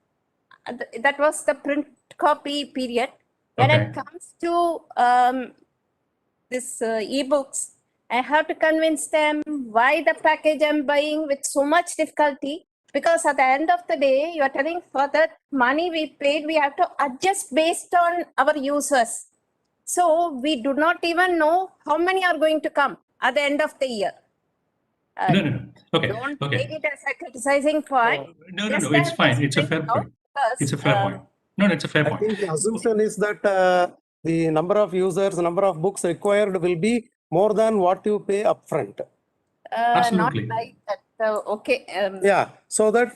That was the print copy period. When Okay. it comes to this ebooks, I have to convince them why the package I'm buying with so much difficulty, because at the end of the day, you are telling for that money we paid, we have to adjust based on our users. So we do not even know how many are going to come at the end of the year. No. Okay. Don't Okay. take it as a criticizing point. No. Just It's I'm fine. just It's a fair bringing out point. because, It's a fair point. No, it's a fair I point. think the assumption is that the number of users, number of books required will be more than what you pay upfront. not Absolutely. like that. Okay. Yeah, so that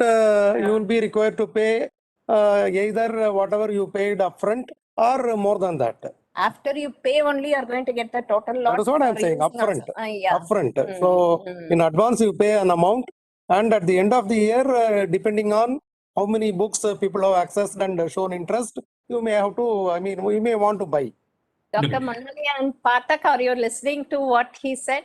you will be required to pay either whatever you paid upfront or more than that. After you pay only, you are going to get the total lot. That is what I'm for saying, using upfront. also. Yeah. Upfront. So in advance you pay an amount, and at the end of the year, depending on how many books people have accessed and shown interest, you may have to, we may want to buy. Dr. Okay. Mandali and Pathak, are you listening to what he said?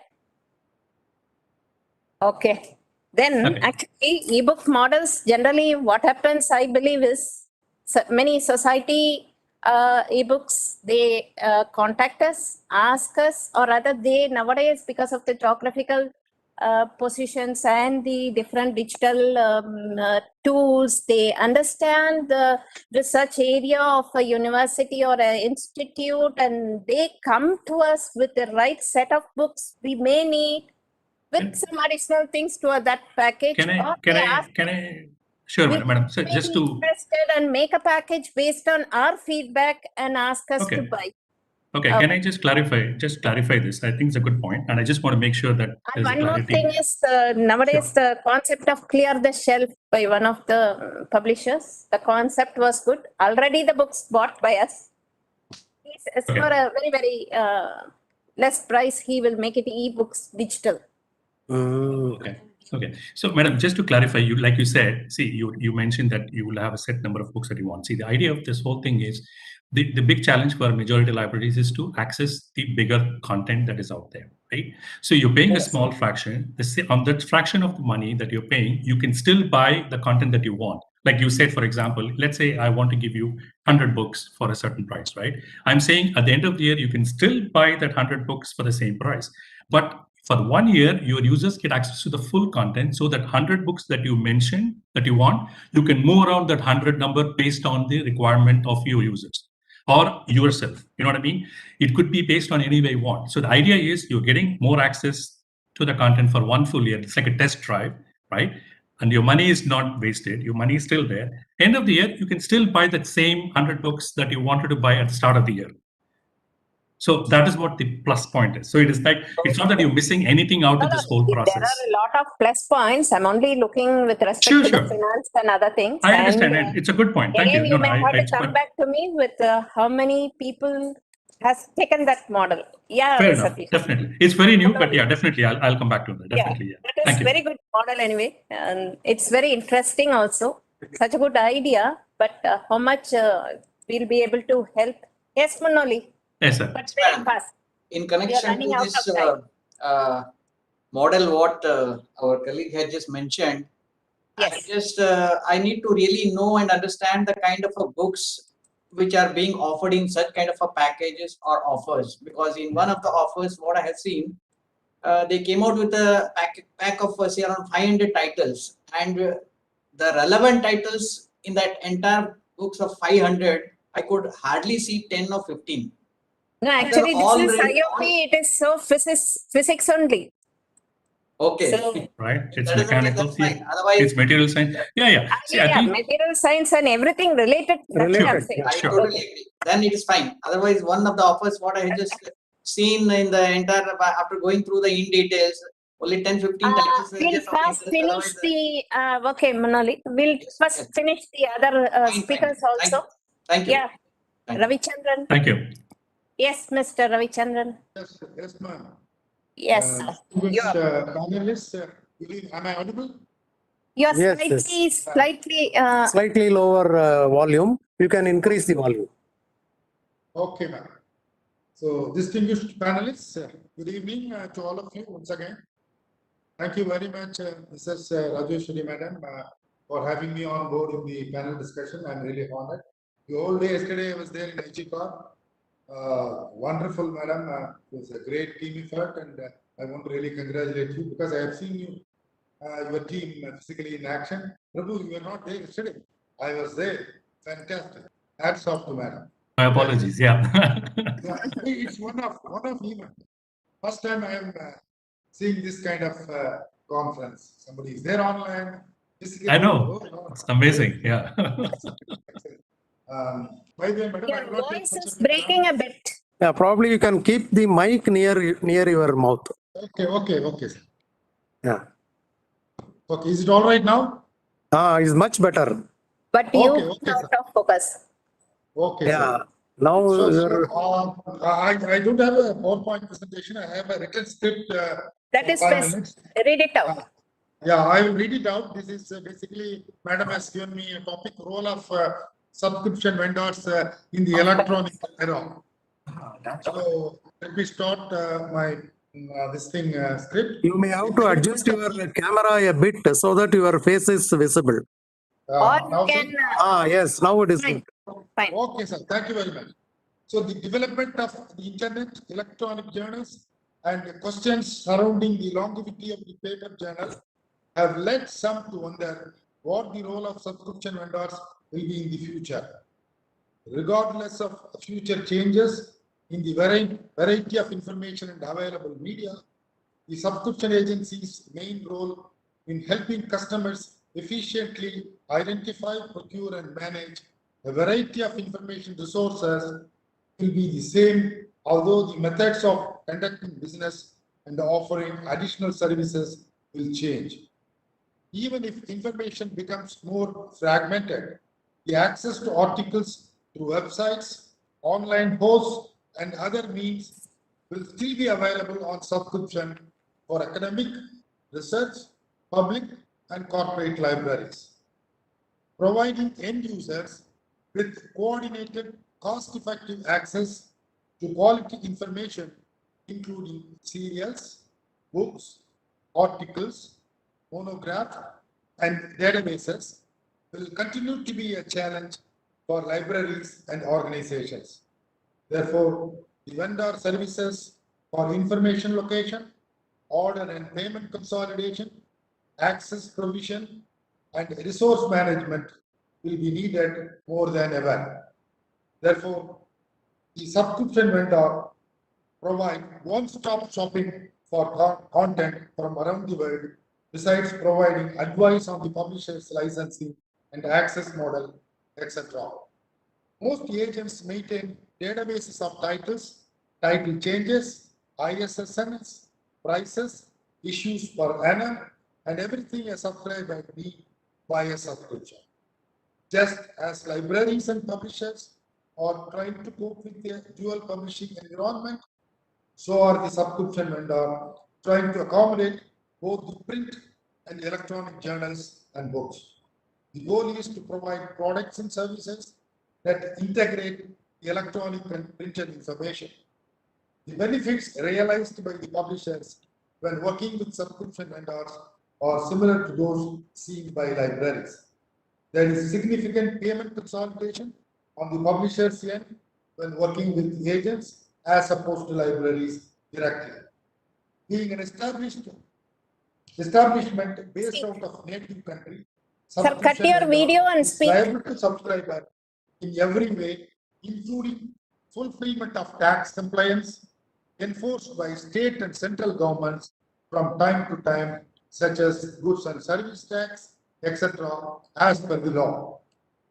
Okay. Then Okay. actually ebook models, generally what happens, I believe, is many society ebooks, they contact us, ask us, or rather they nowadays, because of the geographical positions and the different digital tools, they understand the research area of a university or an institute, and they come to us with the right set of books we may need, with some additional things to that package. Can I? Sure, madam. So just to interested and make a package based on our feedback and ask us to buy. Okay, can I just clarify this? I think it's a good point, and I just want to make sure that And there's one more clarity. thing is nowadays the concept of clear the shelf by one of the publishers. The concept was good. Already the books bought by us. It's for a very, very less price. He will make it e-books digital. Okay. So, madam, just to clarify, like you said, see, you mentioned that you will have a set number of books that you want. See, the idea of this whole thing is the big challenge for majority libraries is to access the bigger content that is out there, right? So you're paying a small fraction. On that fraction of the money that you're paying, you can still buy the content that you want. Like you said, for example, let's say I want to give you 100 books for a certain price, right? I'm saying at the end of the year, you can still buy that 100 books for the same price. But for 1 year, your users get access to the full content, so that 100 books that you mentioned that you want, you can move around that 100 number based on the requirement of your users or yourself. You know what I mean? It could be based on any way you want. So the idea is you're getting more access to the content for 1 full year. It's like a test drive, right? And your money is not wasted. Your money is still there. End of the year, you can still buy that same 100 books that you wanted to buy at the start of the year. So that is what the plus point is. So it is like, it's not that you're missing anything out of this whole process. There are a lot of plus points. I'm only looking with respect to the finance and other things. I understand. And it's a good point. Thank you. You may have to come back to me with how many people has taken that model. Yeah, fair enough. Definitely. It's very new, but yeah, definitely. I'll come back to that. Definitely. Yeah. That is very good model anyway. And it's very interesting also. Such a good idea, but how much we'll be able to help? Yes, Manoli. Yes, sir. But very fast. In connection to this model, what our colleague had just mentioned, yes. I need to really know and understand the kind of books which are being offered in such kind of a packages or offers, because in one of the offers what I have seen, they came out with a pack of say around 500 titles, and the relevant titles in that entire books of 500, I could hardly see 10 or 15. No, actually, this is IOP. It is so physics only. Okay. So, Right? It's That is okay, mechanical. that's fine. Yeah. Otherwise, It's material science. Yeah. See, I think material science and everything related. That's what I'm Related, saying. I Sure. totally agree. Then it is fine. Otherwise, one of the offers what I had just seen in the entire, after going through the in details, only 10, 15 titles. We'll just of first interest. finish Otherwise, the okay, Manali. We'll Yes, first yes. finish the other Fine, speakers fine. also. Thank you. Yeah, Thank you. Ravichandran. Thank you. Yes, Mr. Ravichandran. Yes, ma'am. Yes, Distinguished panelists, am I audible? you're Yes, slightly. Slightly lower volume. You can increase the volume. Okay, ma'am. So, distinguished panelists, good evening to all of you once again. Thank you very much, Mrs. Rajeswari, madam, for having me on board in the panel discussion. I'm really honored. The whole day yesterday I was there in IGCAR. Wonderful, madam. It was a great team effort, and I want to really congratulate you because I have seen you, your team physically in action. Prabu, you were not there yesterday. I was there. Fantastic. Hats off to madam. My apologies. Yeah. Yeah, it's one of event. First time I am seeing this kind of conference. Somebody is there online. Physically. I know. Oh, It's amazing. Yeah. By the way, madam, I Your will not take voice much is of your breaking time. a bit. Yeah, probably you can keep the mic near your mouth. Okay, sir. Yeah. Okay, is it all right now? It's much better. But Okay, you okay, out sir. of focus. Okay, Yeah. sir. Now I don't have a PowerPoint presentation. I have a written script. That is 5 best. minutes. Read it out. Yeah, I will read it out. This is basically, madam has given me a topic, role of subscription vendors in the electronic era. So let me start my this thing script. you may have to adjust your camera a bit so that your face is visible. Or you Now, can. sir? Yes, now it is Fine. good. Fine. Okay, sir. Thank you very much. So the development of the internet, electronic journals, and the questions surrounding the longevity of the paper journal have led some to wonder what the role of subscription vendors will be in the future. Regardless of future changes in the variety of information and available media, the subscription agency's main role in helping customers efficiently identify, procure, and manage a variety of information resources will be the same, although the methods of conducting business and offering additional services will change. Even if information becomes more fragmented, the access to articles through websites, online hosts, and other means will still be available on subscription for academic, research, public, and corporate libraries. Providing end users with coordinated, cost-effective access to quality information, including serials, books, articles, monographs, and databases, will continue to be a challenge for libraries and organizations. Therefore, the vendor services for information location, order and payment consolidation, access provision, and resource management will be needed more than ever. Therefore, the subscription vendor provide one-stop shopping for content from around the world, besides providing advice on the publisher's licensing and access model, etc. Most agents maintain databases of titles, title changes, ISSNs, prices, issues per annum, and everything a subscriber need by a subscription. Just as libraries and publishers are trying to cope with the dual publishing environment, so are the subscription vendor trying to accommodate both the print and electronic journals and books. The goal is to provide products and services that integrate the electronic and printed information. The benefits realized by the publishers when working with subscription vendors are similar to those seen by libraries. There is significant payment consolidation on the publisher's end when working with agents as opposed to libraries directly. Being an establishment based out of native country, Sir, cut subscription your vendor video and is speak. liable to subscriber in every way, including fulfillment of tax compliance enforced by state and central governments from time to time, such as goods and service tax, etc., as per the law.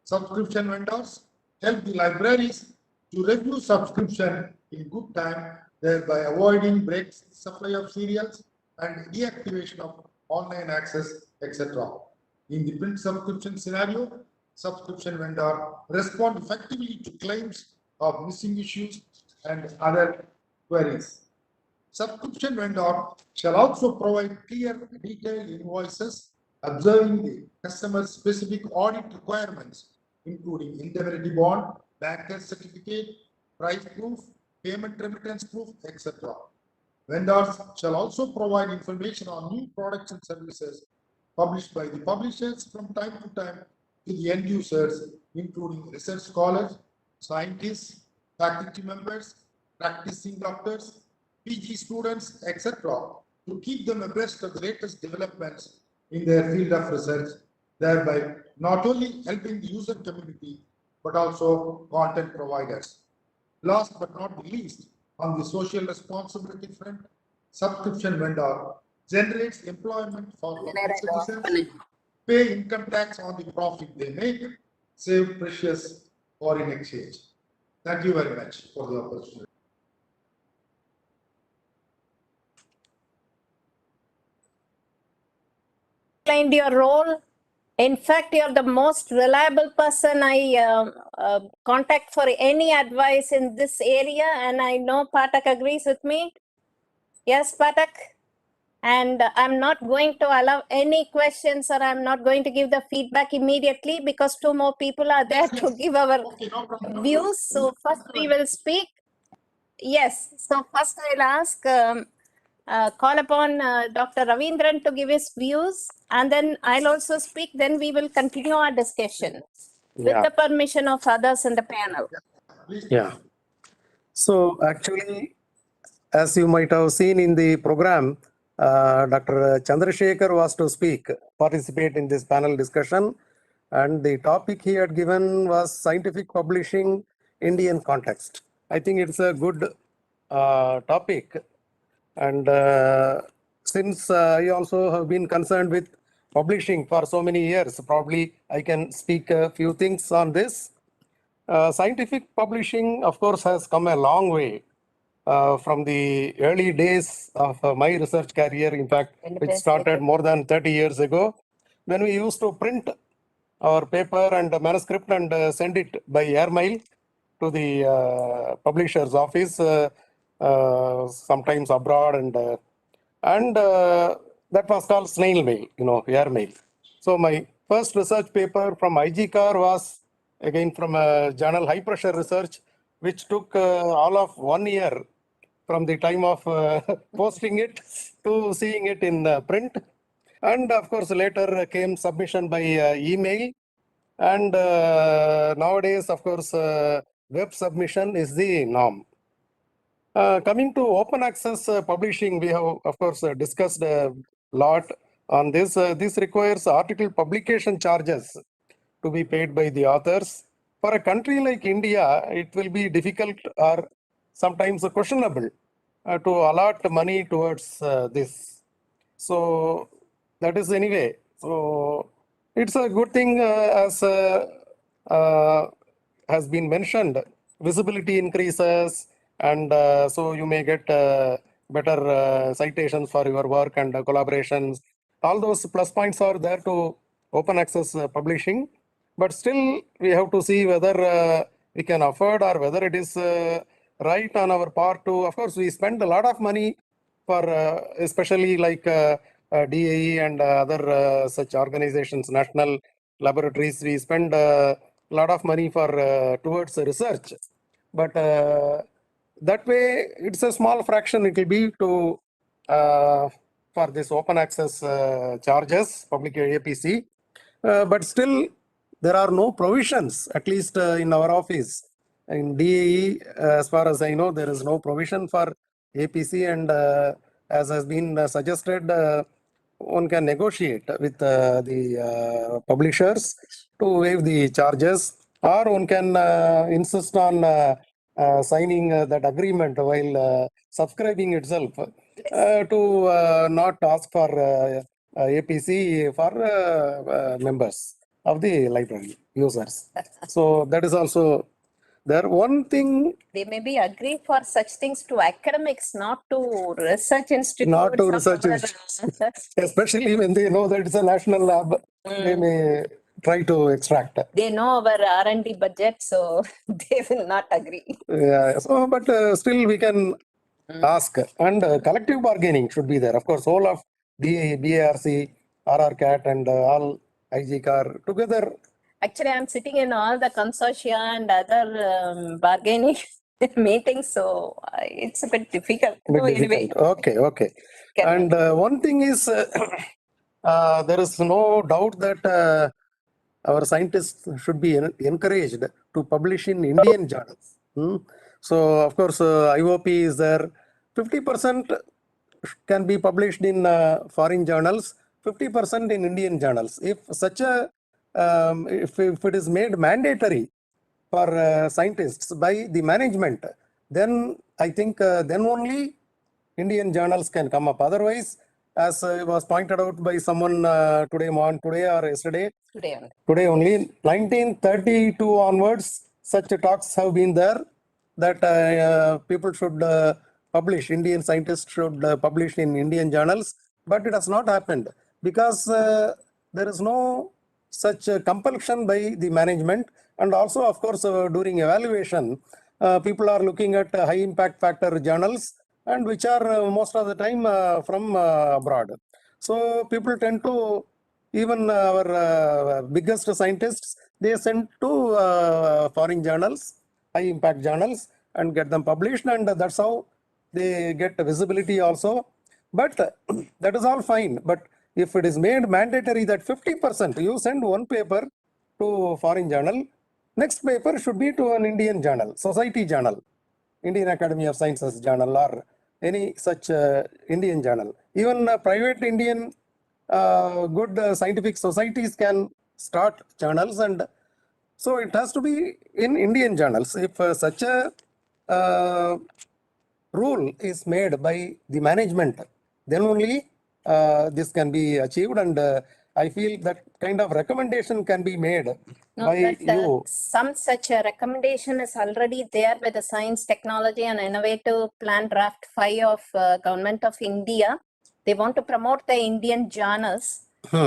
Subscription vendors help the libraries to review subscription in good time, thereby avoiding breaks in supply of serials and deactivation of online access, etc. In the print subscription scenario, subscription vendor respond effectively to claims of missing issues and other queries. Subscription vendor shall also provide clear, detailed invoices observing the customer's specific audit requirements, including indemnity bond, banker certificate, price proof, payment remittance proof, etc. Vendors shall also provide information on new products and services published by the publishers from time to time to the end users, including research scholars, scientists, faculty members, practicing doctors, PG students, etc., to keep them abreast of the latest developments in their field of research, thereby not only helping the user community, but also content providers. Last but not the least, on the social responsibility front, subscription vendor generates employment for local citizens, pay income tax on the profit they make, save precious foreign exchange. Thank you very much for the opportunity. Explained your role. In fact, you're the most reliable person I contact for any advice in this area, and I know Pathak agrees with me. Yes, Pathak? And I'm not going to allow any questions, or I'm not going to give the feedback immediately because two more people are there to give our views. So first we will speak. Yes, so first I'll ask, call upon Dr. Ravindran to give his views, and then I'll also speak, then we will continue our discussion with the permission of others in the panel. Yeah. So actually, as you might have seen in the program, Dr. Chandrasekhar was to participate in this panel discussion, and the topic he had given was scientific publishing, Indian context. I think it's a good topic, and since I also have been concerned with publishing for so many years, probably I can speak a few things on this. Scientific publishing, of course, has come a long way from the early days of my research career. In fact, it started more than 30 years ago when we used to print our paper and manuscript and send it by airmail to the publisher's office, sometimes abroad, and that was called snail mail, airmail. So my first research paper from IGCAR was again from a journal High Pressure Research, which took all of 1 year from the time of posting it to seeing it in print. And of course, later came submission by email. And nowadays, of course, web submission is the norm. Coming to open access publishing, we have, of course, discussed a lot on this. This requires article publication charges to be paid by the authors. For a country like India, it will be difficult or sometimes questionable to allot money towards this. So that is anyway. So it's a good thing as has been mentioned. Visibility increases, and so you may get better citations for your work and collaborations. All those plus points are there to open access publishing. But still, we have to see whether we can afford or whether it is right on our part to, of course, we spend a lot of money for especially like DAE and other such organizations, national laboratories. We spend a lot of money for towards research. But that way, it's a small fraction it will be to for this open access charges, public APC. But still, there are no provisions, at least in our office. In DAE, as far as I know, there is no provision for APC, and as has been suggested, one can negotiate with the publishers to waive the charges, or one can insist on signing that agreement while subscribing itself to not ask for APC for members of the library users. So that is also there. One thing, They maybe agree for such things to academics, not to research institutes. not to of research our- institutes, especially when they know that it's a national lab, they may try to extract. They know our R&D budget, so they will not agree. Yeah, so but still we can ask, and collective bargaining should be there. Of course, whole of BARC, RRCAT, and all IGCAR together. Actually, I'm sitting in all the consortia and other bargaining meetings, so it's a bit difficult. Bit So anyway, difficult. Okay. Can- And one thing is, there is no doubt that our scientists should be encouraged to publish in Indian journals. So, of course, IOP is there. 50% can be published in foreign journals, 50% in Indian journals. If such a, if it is made mandatory for scientists by the management, then I think then only Indian journals can come up. Otherwise, as was pointed out by someone today or yesterday, today only, 1932 onwards, such talks have been there that people should publish, Indian scientists should publish in Indian journals, but it has not happened because there is no such compulsion by the management. And also, of course, during evaluation, people are looking at high impact factor journals, and which are most of the time from abroad. So people tend to, even our biggest scientists, they send to foreign journals, high impact journals, and get them published, and that's how they get visibility also. But that is all fine. But if it is made mandatory that 50% you send one paper to foreign journal, next paper should be to an Indian journal, society journal, Indian Academy of Sciences journal, or any such Indian journal. Even private Indian good scientific societies can start journals, and so it has to be in Indian journals. If such a rule is made by the management, then only this can be achieved, and I feel that kind of recommendation can be made by you. Some such a recommendation is already there by the Science, Technology and Innovative Plan Draft 5 of Government of India. They want to promote the Indian journals.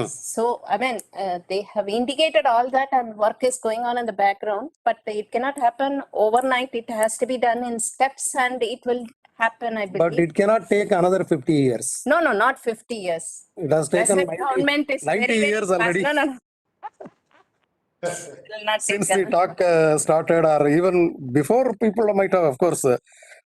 So, I mean, they have indicated all that, and work is going on in the background, but it cannot happen overnight. It has to be done in steps, and it will happen, I believe. But it cannot take another 50 years. No, not 50 years. It has taken 90 years already. No. Since the talk started, or even before, people might have, of course.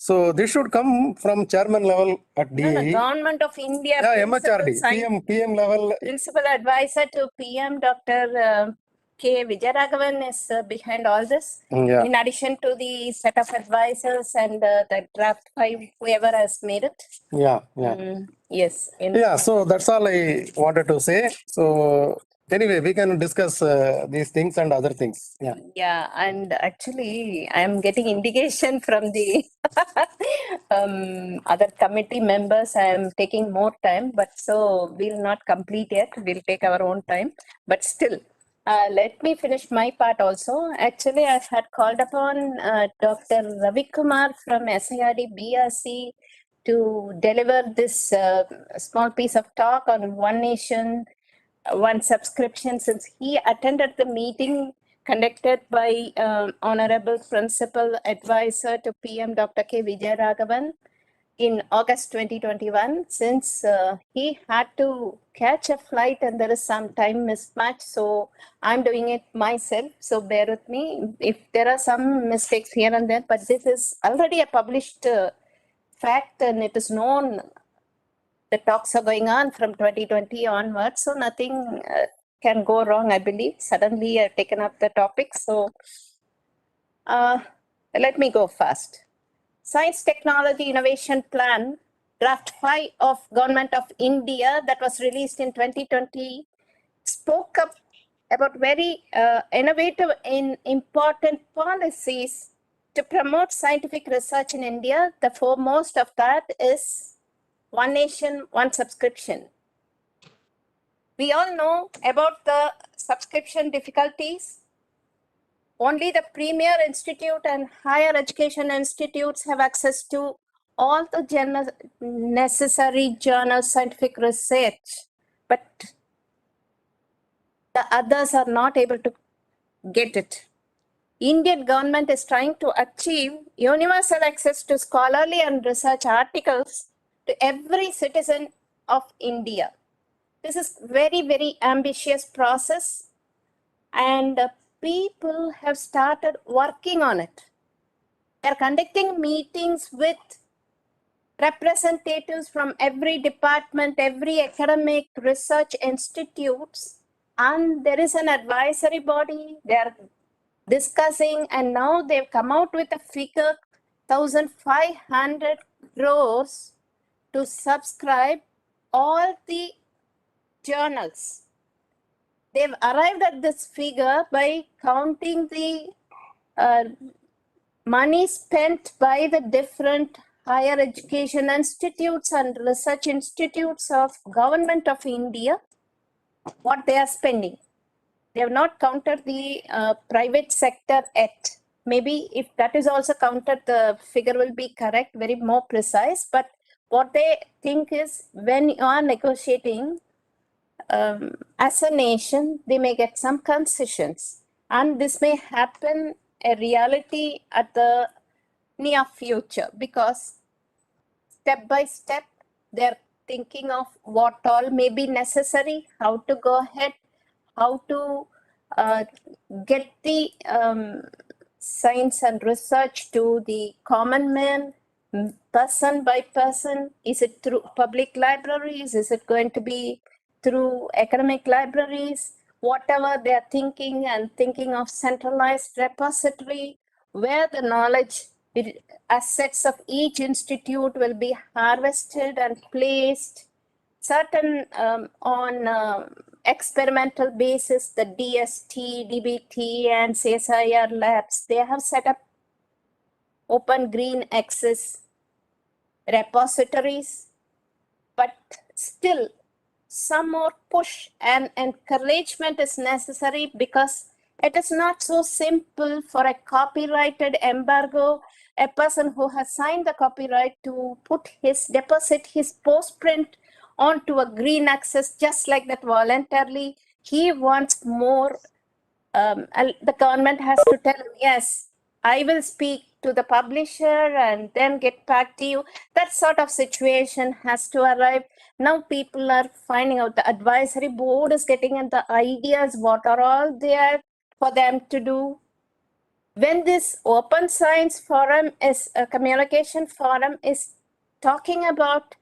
So this should come from chairman level at DAE. Government of India. Yeah, MHRD, PM level. Principal advisor to PM, Dr. K. Vijayaraghavan is behind all this. Yeah. In addition to the set of advisors and the draft 5, whoever has made it. Yeah. Yes. Yeah, so that's all I wanted to say. So anyway, we can discuss these things and other things. Yeah, and actually, I am getting indication from the other committee members. I am taking more time, but so we'll not complete yet. We'll take our own time, but still. Let me finish my part also. Actually, I had called upon Dr. Kumar from SIRD BRC to deliver this small piece of talk on One Nation, One Subscription, since he attended the meeting conducted by Honorable Principal Advisor to PM Dr. K. Vijayaraghavan in August 2021, since he had to catch a flight and there is some time mismatch. So I'm doing it myself. So bear with me if there are some mistakes here and there, but this is already a published fact, and it is known the talks are going on from 2020 onwards. So nothing can go wrong, I believe. Suddenly I've taken up the topic. So let me go first. Science Technology Innovation Plan, Draft 5 of Government of India that was released in 2020 spoke up about very innovative and important policies to promote scientific research in India. The foremost of that is One Nation, One Subscription. We all know about the subscription difficulties. Only the premier institute and higher education institutes have access to all the necessary journal scientific research, but the others are not able to get it. Indian government is trying to achieve universal access to scholarly and research articles to every citizen of India. This is very, very ambitious process, and people have started working on it. They are conducting meetings with representatives from every department, every academic research institutes, and there is an advisory body. They are discussing, and now they've come out with a figure 1,500 crores to subscribe all the journals. They've arrived at this figure by counting the money spent by the different higher education institutes and research institutes of Government of India, what they are spending. They have not counted the private sector yet. Maybe if that is also counted, the figure will be correct, very more precise. But what they think is when you are negotiating as a nation, they may get some concessions. And this may happen a reality at the near future, because step by step, they're thinking of what all may be necessary, how to go ahead, how to get the science and research to the common man, person by person. Is it through public libraries? Is it going to be through academic libraries? Whatever they are thinking, and thinking of centralized repository where the knowledge assets of each institute will be harvested and placed, certain on experimental basis, the DST, DBT and CSIR labs, they have set up open green access repositories, but still some more push and encouragement is necessary, because it is not so simple for a copyrighted embargo, a person who has signed the copyright to deposit his postprint onto a green access just like that voluntarily. He wants more. The government has to tell him, yes, I will speak to the publisher and then get back to you. That sort of situation has to arrive. Now people are finding out, the advisory board is getting at the ideas, what are all there for them to do. When this open science forum is a communication forum is talking about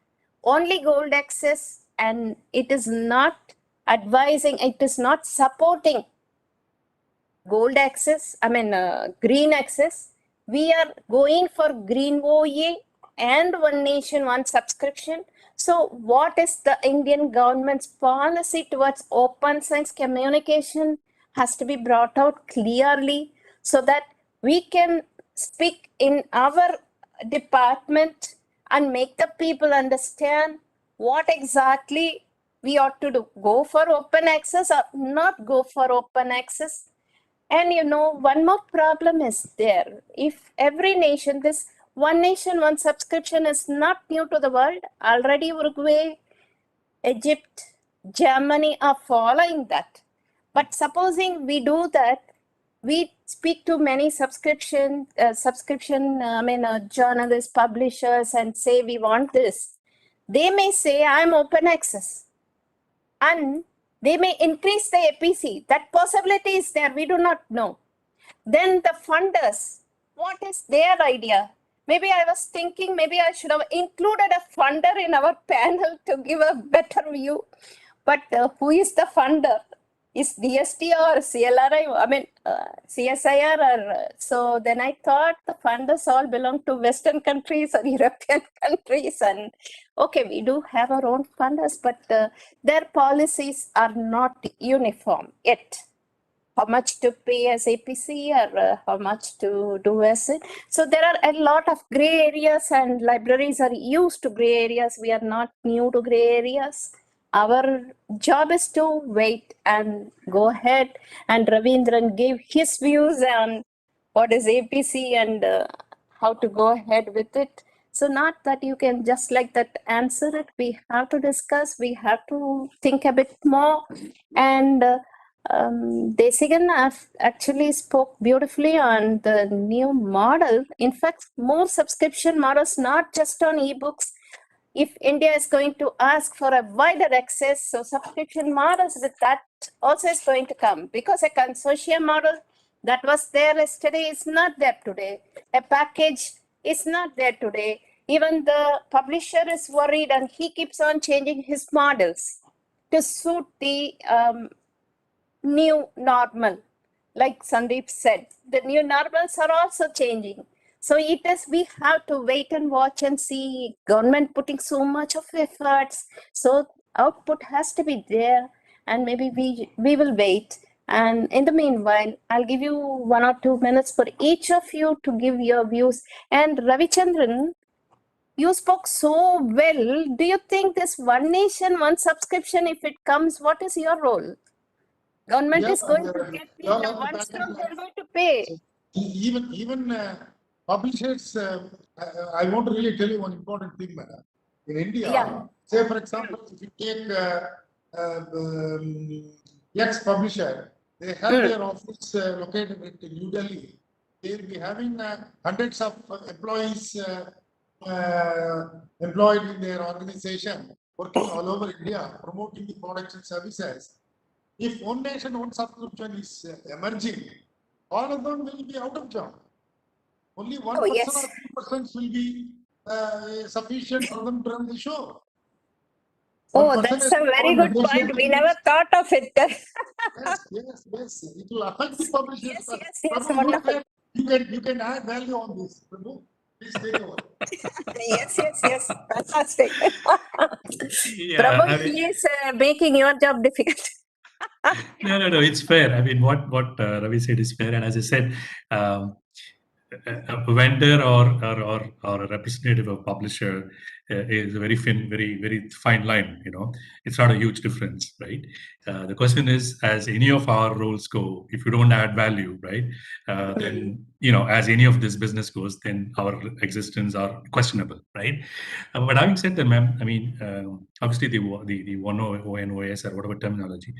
only gold access, and it is not advising, it is not supporting gold access, green access. We are going for green OA and One Nation, One Subscription. So what is the Indian government's policy towards open science communication has to be brought out clearly, so that we can speak in our department and make the people understand what exactly we ought to do. Go for open access or not go for open access. And one more problem is there. If every nation, this One Nation, One Subscription is not new to the world. Already Uruguay, Egypt, Germany are following that. But supposing we do that, we speak to many journalists, publishers, and say we want this. They may say I'm open access, and they may increase the APC. That possibility is there. We do not know. Then the funders, what is their idea? Maybe I was thinking, maybe I should have included a funder in our panel to give a better view. But who is the funder? is DST or CLRI, I mean, CSIR or, so then I thought the funders all belong to Western countries or European countries, and okay, we do have our own funders, but their policies are not uniform yet. How much to pay as APC or how much to do as it. So there are a lot of gray areas, and libraries are used to gray areas. We are not new to gray areas. Our job is to wait and go ahead. And Ravindran gave his views on what is APC and how to go ahead with it. So not that you can just like that answer it. We have to discuss. We have to think a bit more. And Desikan actually spoke beautifully on the new model. In fact, more subscription models, not just on ebooks. If India is going to ask for a wider access, so subscription models with that also is going to come, because a consortium model that was there yesterday is not there today. A package is not there today. Even the publisher is worried, and he keeps on changing his models to suit the new normal. Like Sandeep said, the new normals are also changing. So it is, we have to wait and watch and see government putting so much of efforts. So output has to be there, and maybe we will wait. And in the meanwhile, I'll give you 1 or 2 minutes for each of you to give your views. And Ravichandran, you spoke so well. Do you think this one nation, one subscription, if it comes, what is your role? Government is going to get one stroke, they're going to pay. Even publishers, I want to really tell you one important thing, madam. In India, say for example, if you take ex-publisher, they have their office located in New Delhi. They'll be having hundreds of employees employed in their organization, working all over India, promoting the products and services. If one nation, one subscription is emerging, all of them will be out of job. Only 1% or 2% will be sufficient for them to run the show. Oh, that's a very good point. We never thought of it. Yes. It will affect the publishers. Yes, wonderful. You can add value on this. Prabu, please take over. Yes. Fantastic. Prabu, he is making your job difficult. No, it's fair. I mean, what Ravi said is fair. And as I said, a vendor or a representative of publisher is a very fine line. It's not a huge difference, right? The question is, as any of our roles go, if you don't add value, right, then as any of this business goes, then our existence are questionable, right? But having said that, ma'am, I mean, obviously the ONOS or whatever terminology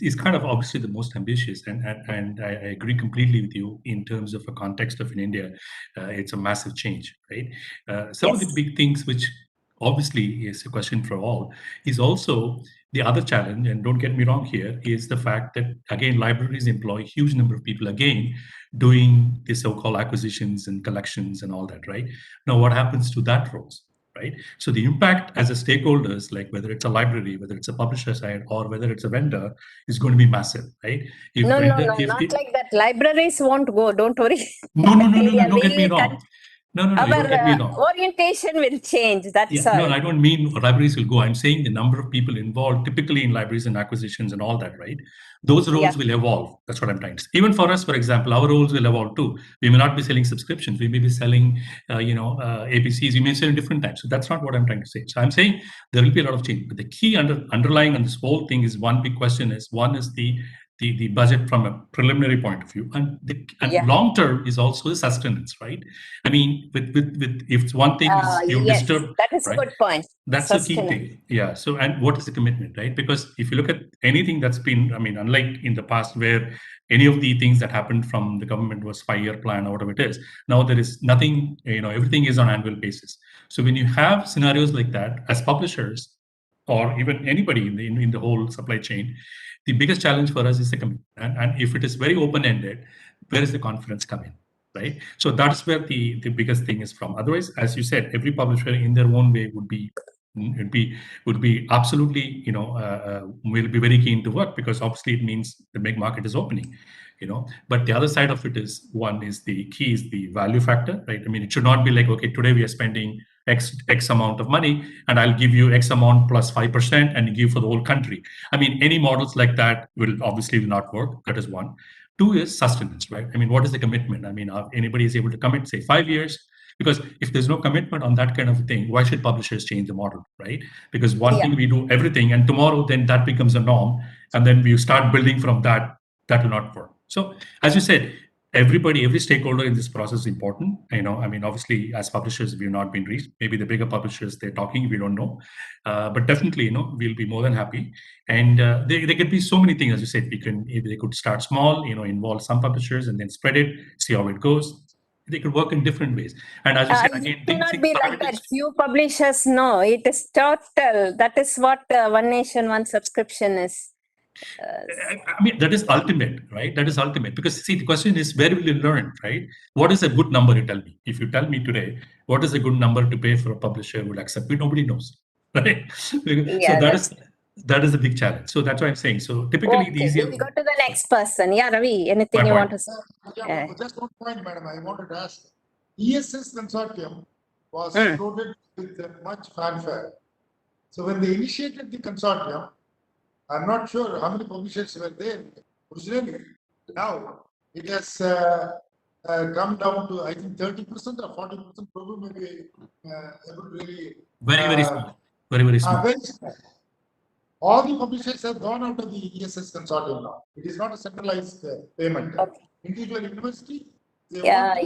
is kind of obviously the most ambitious, and I agree completely with you in terms of a context of in India, it's a massive change, right? Some of the big things, which obviously is a question for all, is also the other challenge, and don't get me wrong here, is the fact that, again, libraries employ a huge number of people, again, doing the so-called acquisitions and collections and all that, right? Now, what happens to that roles, right? So the impact as a stakeholders, like whether it's a library, whether it's a publisher side, or whether it's a vendor, is going to be massive, right? No, not like that. Libraries won't go, don't worry. No, don't get me wrong. No, you don't get me wrong. Orientation will change, that's all. No, I don't mean libraries will go. I'm saying the number of people involved, typically in libraries and acquisitions and all that, right? Those roles will evolve. That's what I'm trying to say. Even for us, for example, our roles will evolve too. We may not be selling subscriptions. We may be selling, APCs. We may sell in different types. So that's not what I'm trying to say. So I'm saying there will be a lot of change. But the key underlying on this whole thing is one big question is, one is the budget from a preliminary point of view, and long term is also the sustenance, right? I mean, with if one thing is you disturb, that is a good point. That's the key thing. Yeah. So, and what is the commitment, right? Because if you look at anything that's been, I mean, unlike in the past where any of the things that happened from the government was 5-year plan or whatever it is, now there is nothing. Everything is on annual basis. So when you have scenarios like that, as publishers or even anybody in the whole supply chain, the biggest challenge for us is the commitment. And if it is very open-ended, where is the confidence come in, right? So that's where the biggest thing is from. Otherwise, as you said, every publisher in their own way would be would be absolutely, will be very keen to work, because obviously it means the big market is opening, But the other side of it is, one is the key is the value factor, right? I mean, it should not be like, okay, today we are spending X amount of money and I'll give you X amount plus 5% and give for the whole country. I mean, any models like that will obviously not work. That is one. Two is sustenance, right? I mean, what is the commitment? I mean, anybody is able to commit, say 5 years? Because if there's no commitment on that kind of a thing, why should publishers change the model, right? Because one thing we do everything, and tomorrow then that becomes a norm, and then we start building from that, that will not work. So as you said, every stakeholder in this process is important. I mean, obviously as publishers, we've not been reached. Maybe the bigger publishers, they're talking, we don't know. But definitely, we'll be more than happy. And there could be so many things, as you said, they could start small, involve some publishers and then spread it, see how it goes. They could work in different ways. And as you said, again, it cannot be like that. Few publishers, no, it is total. That is what One Nation, One Subscription is. I mean, that is ultimate, right? That is ultimate. Because see, the question is, where will you learn, right? What is a good number, you tell me? If you tell me today, what is a good number to pay for a publisher would accept it? Nobody knows, right? So that is a big challenge. So that's why I'm saying. So typically, the easier. We'll go to the next person. Yeah, Ravi, anything you want to say? Just one point, madam. I wanted to ask. ESS consortium was floated with much fanfare. So when they initiated the consortium, I'm not sure how many publishers were there originally. Now it has come down to, I think, 30% or 40%. Probably maybe really very small. Very small. Very small. All the publishers have gone out of the ESS consortium now. It is not a centralized payment. Individual university. That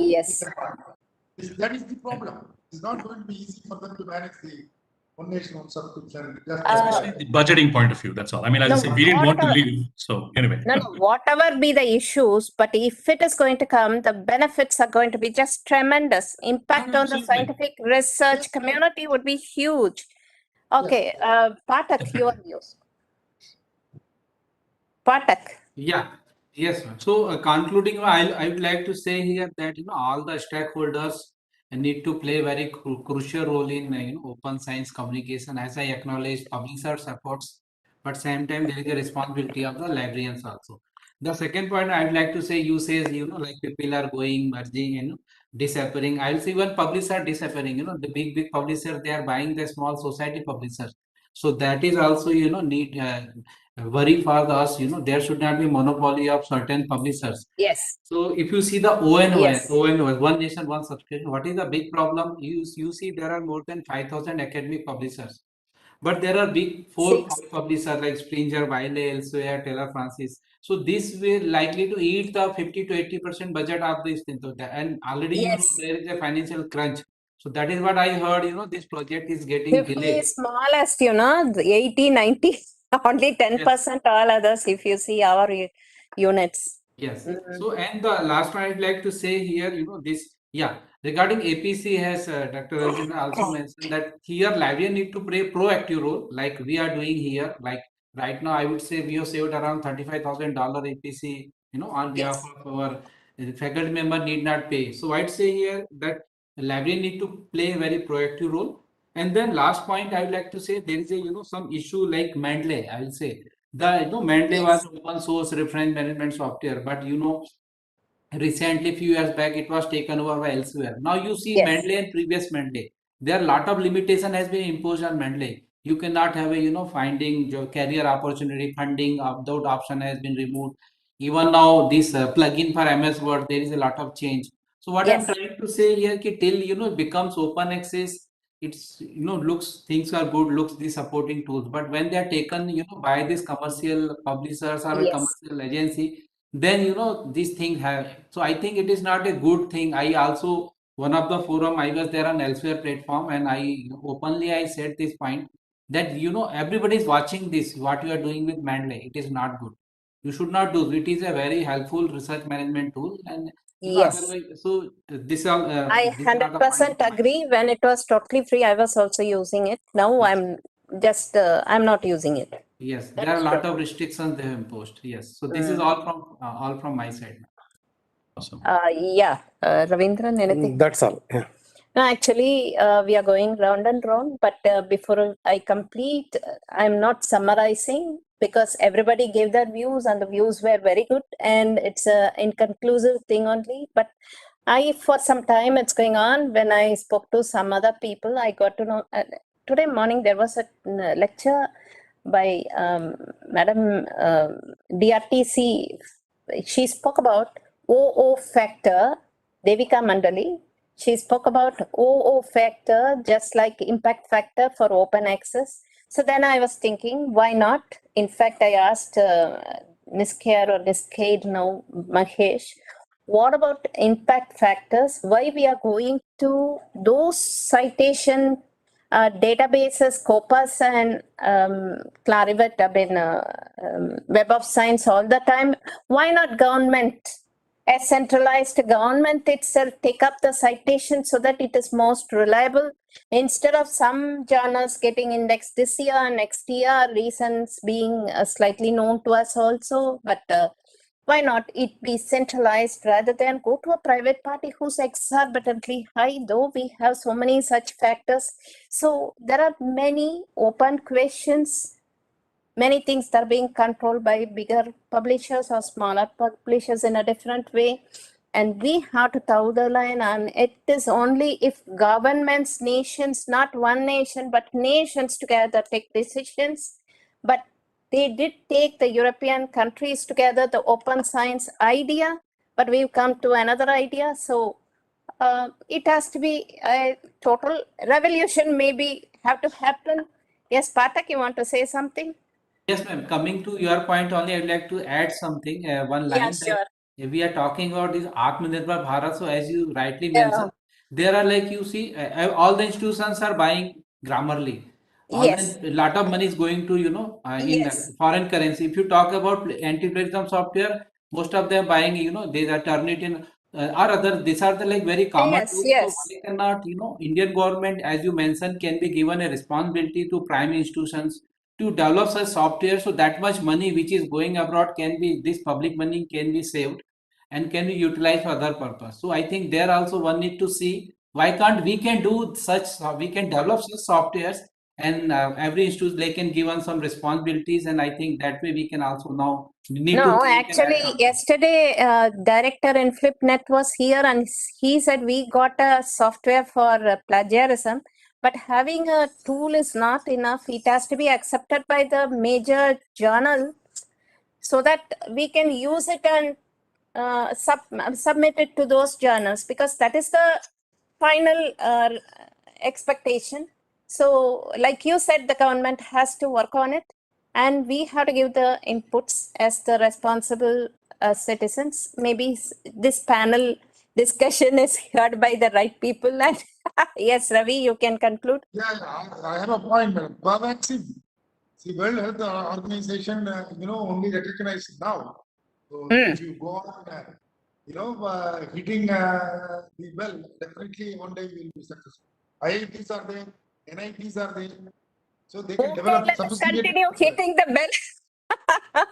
is the problem. It's not going to be easy for them to manage the One Nation, One Subscription. Especially the budgeting point of view. That's all. I mean, as I said, we didn't want to leave. So anyway. No, whatever be the issues, but if it is going to come, the benefits are going to be just tremendous. Impact on the scientific research community would be huge. Okay, Pathak, your views. Pathak. Yeah, yes. So concluding, I would like to say here that all the stakeholders need to play very crucial role in open science communication. As I acknowledge publishers' efforts, but same time there is a responsibility of the librarians also. The second point I would like to say, you say like people are going, merging, disappearing. I'll say even publishers are disappearing. The big publishers, they are buying the small society publishers. So that is also need worry for us. There should not be monopoly of certain publishers. Yes. So if you see the ONOS, One Nation, One Subscription, what is the big problem? You see there are more than 5,000 academic publishers. But there are big 4 publishers like Springer, Wiley, elsewhere, Taylor Francis. So this will likely to eat the 50 to 80% budget of this thing. And already there is a financial crunch. So that is what I heard, this project is getting delayed. Smallest, 80, 90, only 10% all others if you see our units. Yes. So, and the last one I'd like to say here, regarding APC, has Dr. Ravindran also mentioned that here librarian need to play proactive role like we are doing here. Like right now, I would say we have saved around $35,000 APC, on behalf of our faculty member need not pay. So I'd say here that librarian need to play a very proactive role. And then last point I would like to say there is a some issue like Mendeley. I will say the Mendeley was open source reference management software, but recently few years back it was taken over by elsewhere. Now you see Mendeley and previous Mendeley, there are a lot of limitation has been imposed on Mendeley. You cannot have a finding your career opportunity funding without option has been removed. Even now this plugin for MS Word, there is a lot of change. So what I'm trying to say here, till it becomes open access, it's looks things are good, looks the supporting tools, but when they are taken by these commercial publishers or a commercial agency, then these things have. So I think it is not a good thing. I also one of the forum I was there on elsewhere platform, and I openly I said this point that everybody is watching this what you are doing with Mendeley. It is not good. You should not do. It is a very helpful research management tool, and so this I 100% agree. When it was totally free, I was also using it. Now I'm just I'm not using it. Yes, there are a lot of restrictions they have imposed. Yes, so this is all from my side. Awesome. Ravindran, anything? That's all. Yeah. No, actually, we are going round and round, but before I complete, I'm not summarizing because everybody gave their views and the views were very good and it's a inconclusive thing only. But for some time it's going on, when I spoke to some other people, I got to know, today morning there was a lecture by Madam DRTC. She spoke about OO factor, Devika Mandali. She spoke about OO factor, just like impact factor for open access. So then I was thinking, why not? In fact, I asked Niskar or Niskade now, Mahesh, what about impact factors? Why we are going to those citation databases, Scopus and Clarivet, Web of Science all the time? Why not government? A centralized government itself take up the citation so that it is most reliable, instead of some journals getting indexed this year, next year, reasons being slightly known to us also. But why not it be centralized rather than go to a private party who's exorbitantly high, though we have so many such factors. So there are many open questions. Many things that are being controlled by bigger publishers or smaller publishers in a different way. And we have to toe the line, and it is only if governments, nations, not one nation, but nations together take decisions. But they did take the European countries together, the open science idea, but we've come to another idea. So it has to be a total revolution, maybe have to happen. Yes, Pathak, you want to say something? Yes, ma'am. Coming to your point only, I would like to add something, one line. Yeah, sure. If we are talking about this Atmanirbhar Bharat, so as you rightly mentioned, there are, like, you see, all the institutions are buying Grammarly. Yes. A lot of money is going to, in Yes. foreign currency. If you talk about anti-plagiarism software, most of them buying, they are Turnitin or other. These are the, like, very common Yes, tools. yes. So why cannot, Indian government, as you mentioned, can be given a responsibility to prime institutions to develop such software, so that much money which is going abroad can be, this public money can be saved and can be utilized for other purpose. So I think there also one need to see why can't we can do such, we can develop such softwares, and every institute, they can give us some responsibilities, and I think that way we can also now need to No, think and add actually, something. yesterday, director in FlipNet was here and he said we got a software for plagiarism, but having a tool is not enough. It has to be accepted by the major journal so that we can use it and submit it to those journals, because that is the final expectation. So, like you said, the government has to work on it, and we have to give the inputs as the responsible citizens. Maybe this panel discussion is heard by the right people. And yes, Ravi, you can conclude. Yeah, I have a point, madam. Vaccine. See, World Health Organization, only recognized now. So if you go on, hitting the well, definitely one day we will be successful. IITs are there, NITs are there, so they can develop Let us sophisticated. continue hitting the bell.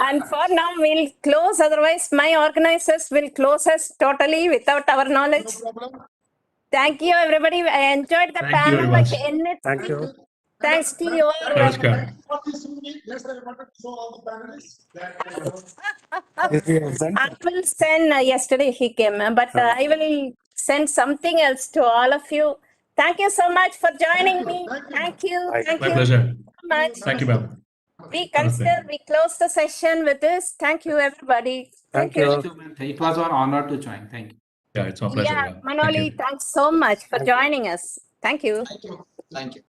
And for now, we'll close. Otherwise, my organizers will close us totally without our knowledge. No problem. Thank you, everybody. I enjoyed the Thank you very panel. much. Thank you. Thanks to you all. Namaskar. Yes, I wanted to show all the panelists that. I will send, yesterday he came, but I will send something else to all of you. Thank you so much for joining me. Thank you. Thank My you pleasure. so much. Thank you, ma'am. We consider, we close the session with this. Thank you, everybody. Thank you. Thank you, man. It was an honor to join. Thank you. Yeah, it's my pleasure. Yeah, Yeah. Thank Manoli, you. thanks so much for joining us. Thank you. Thank you. Thank you.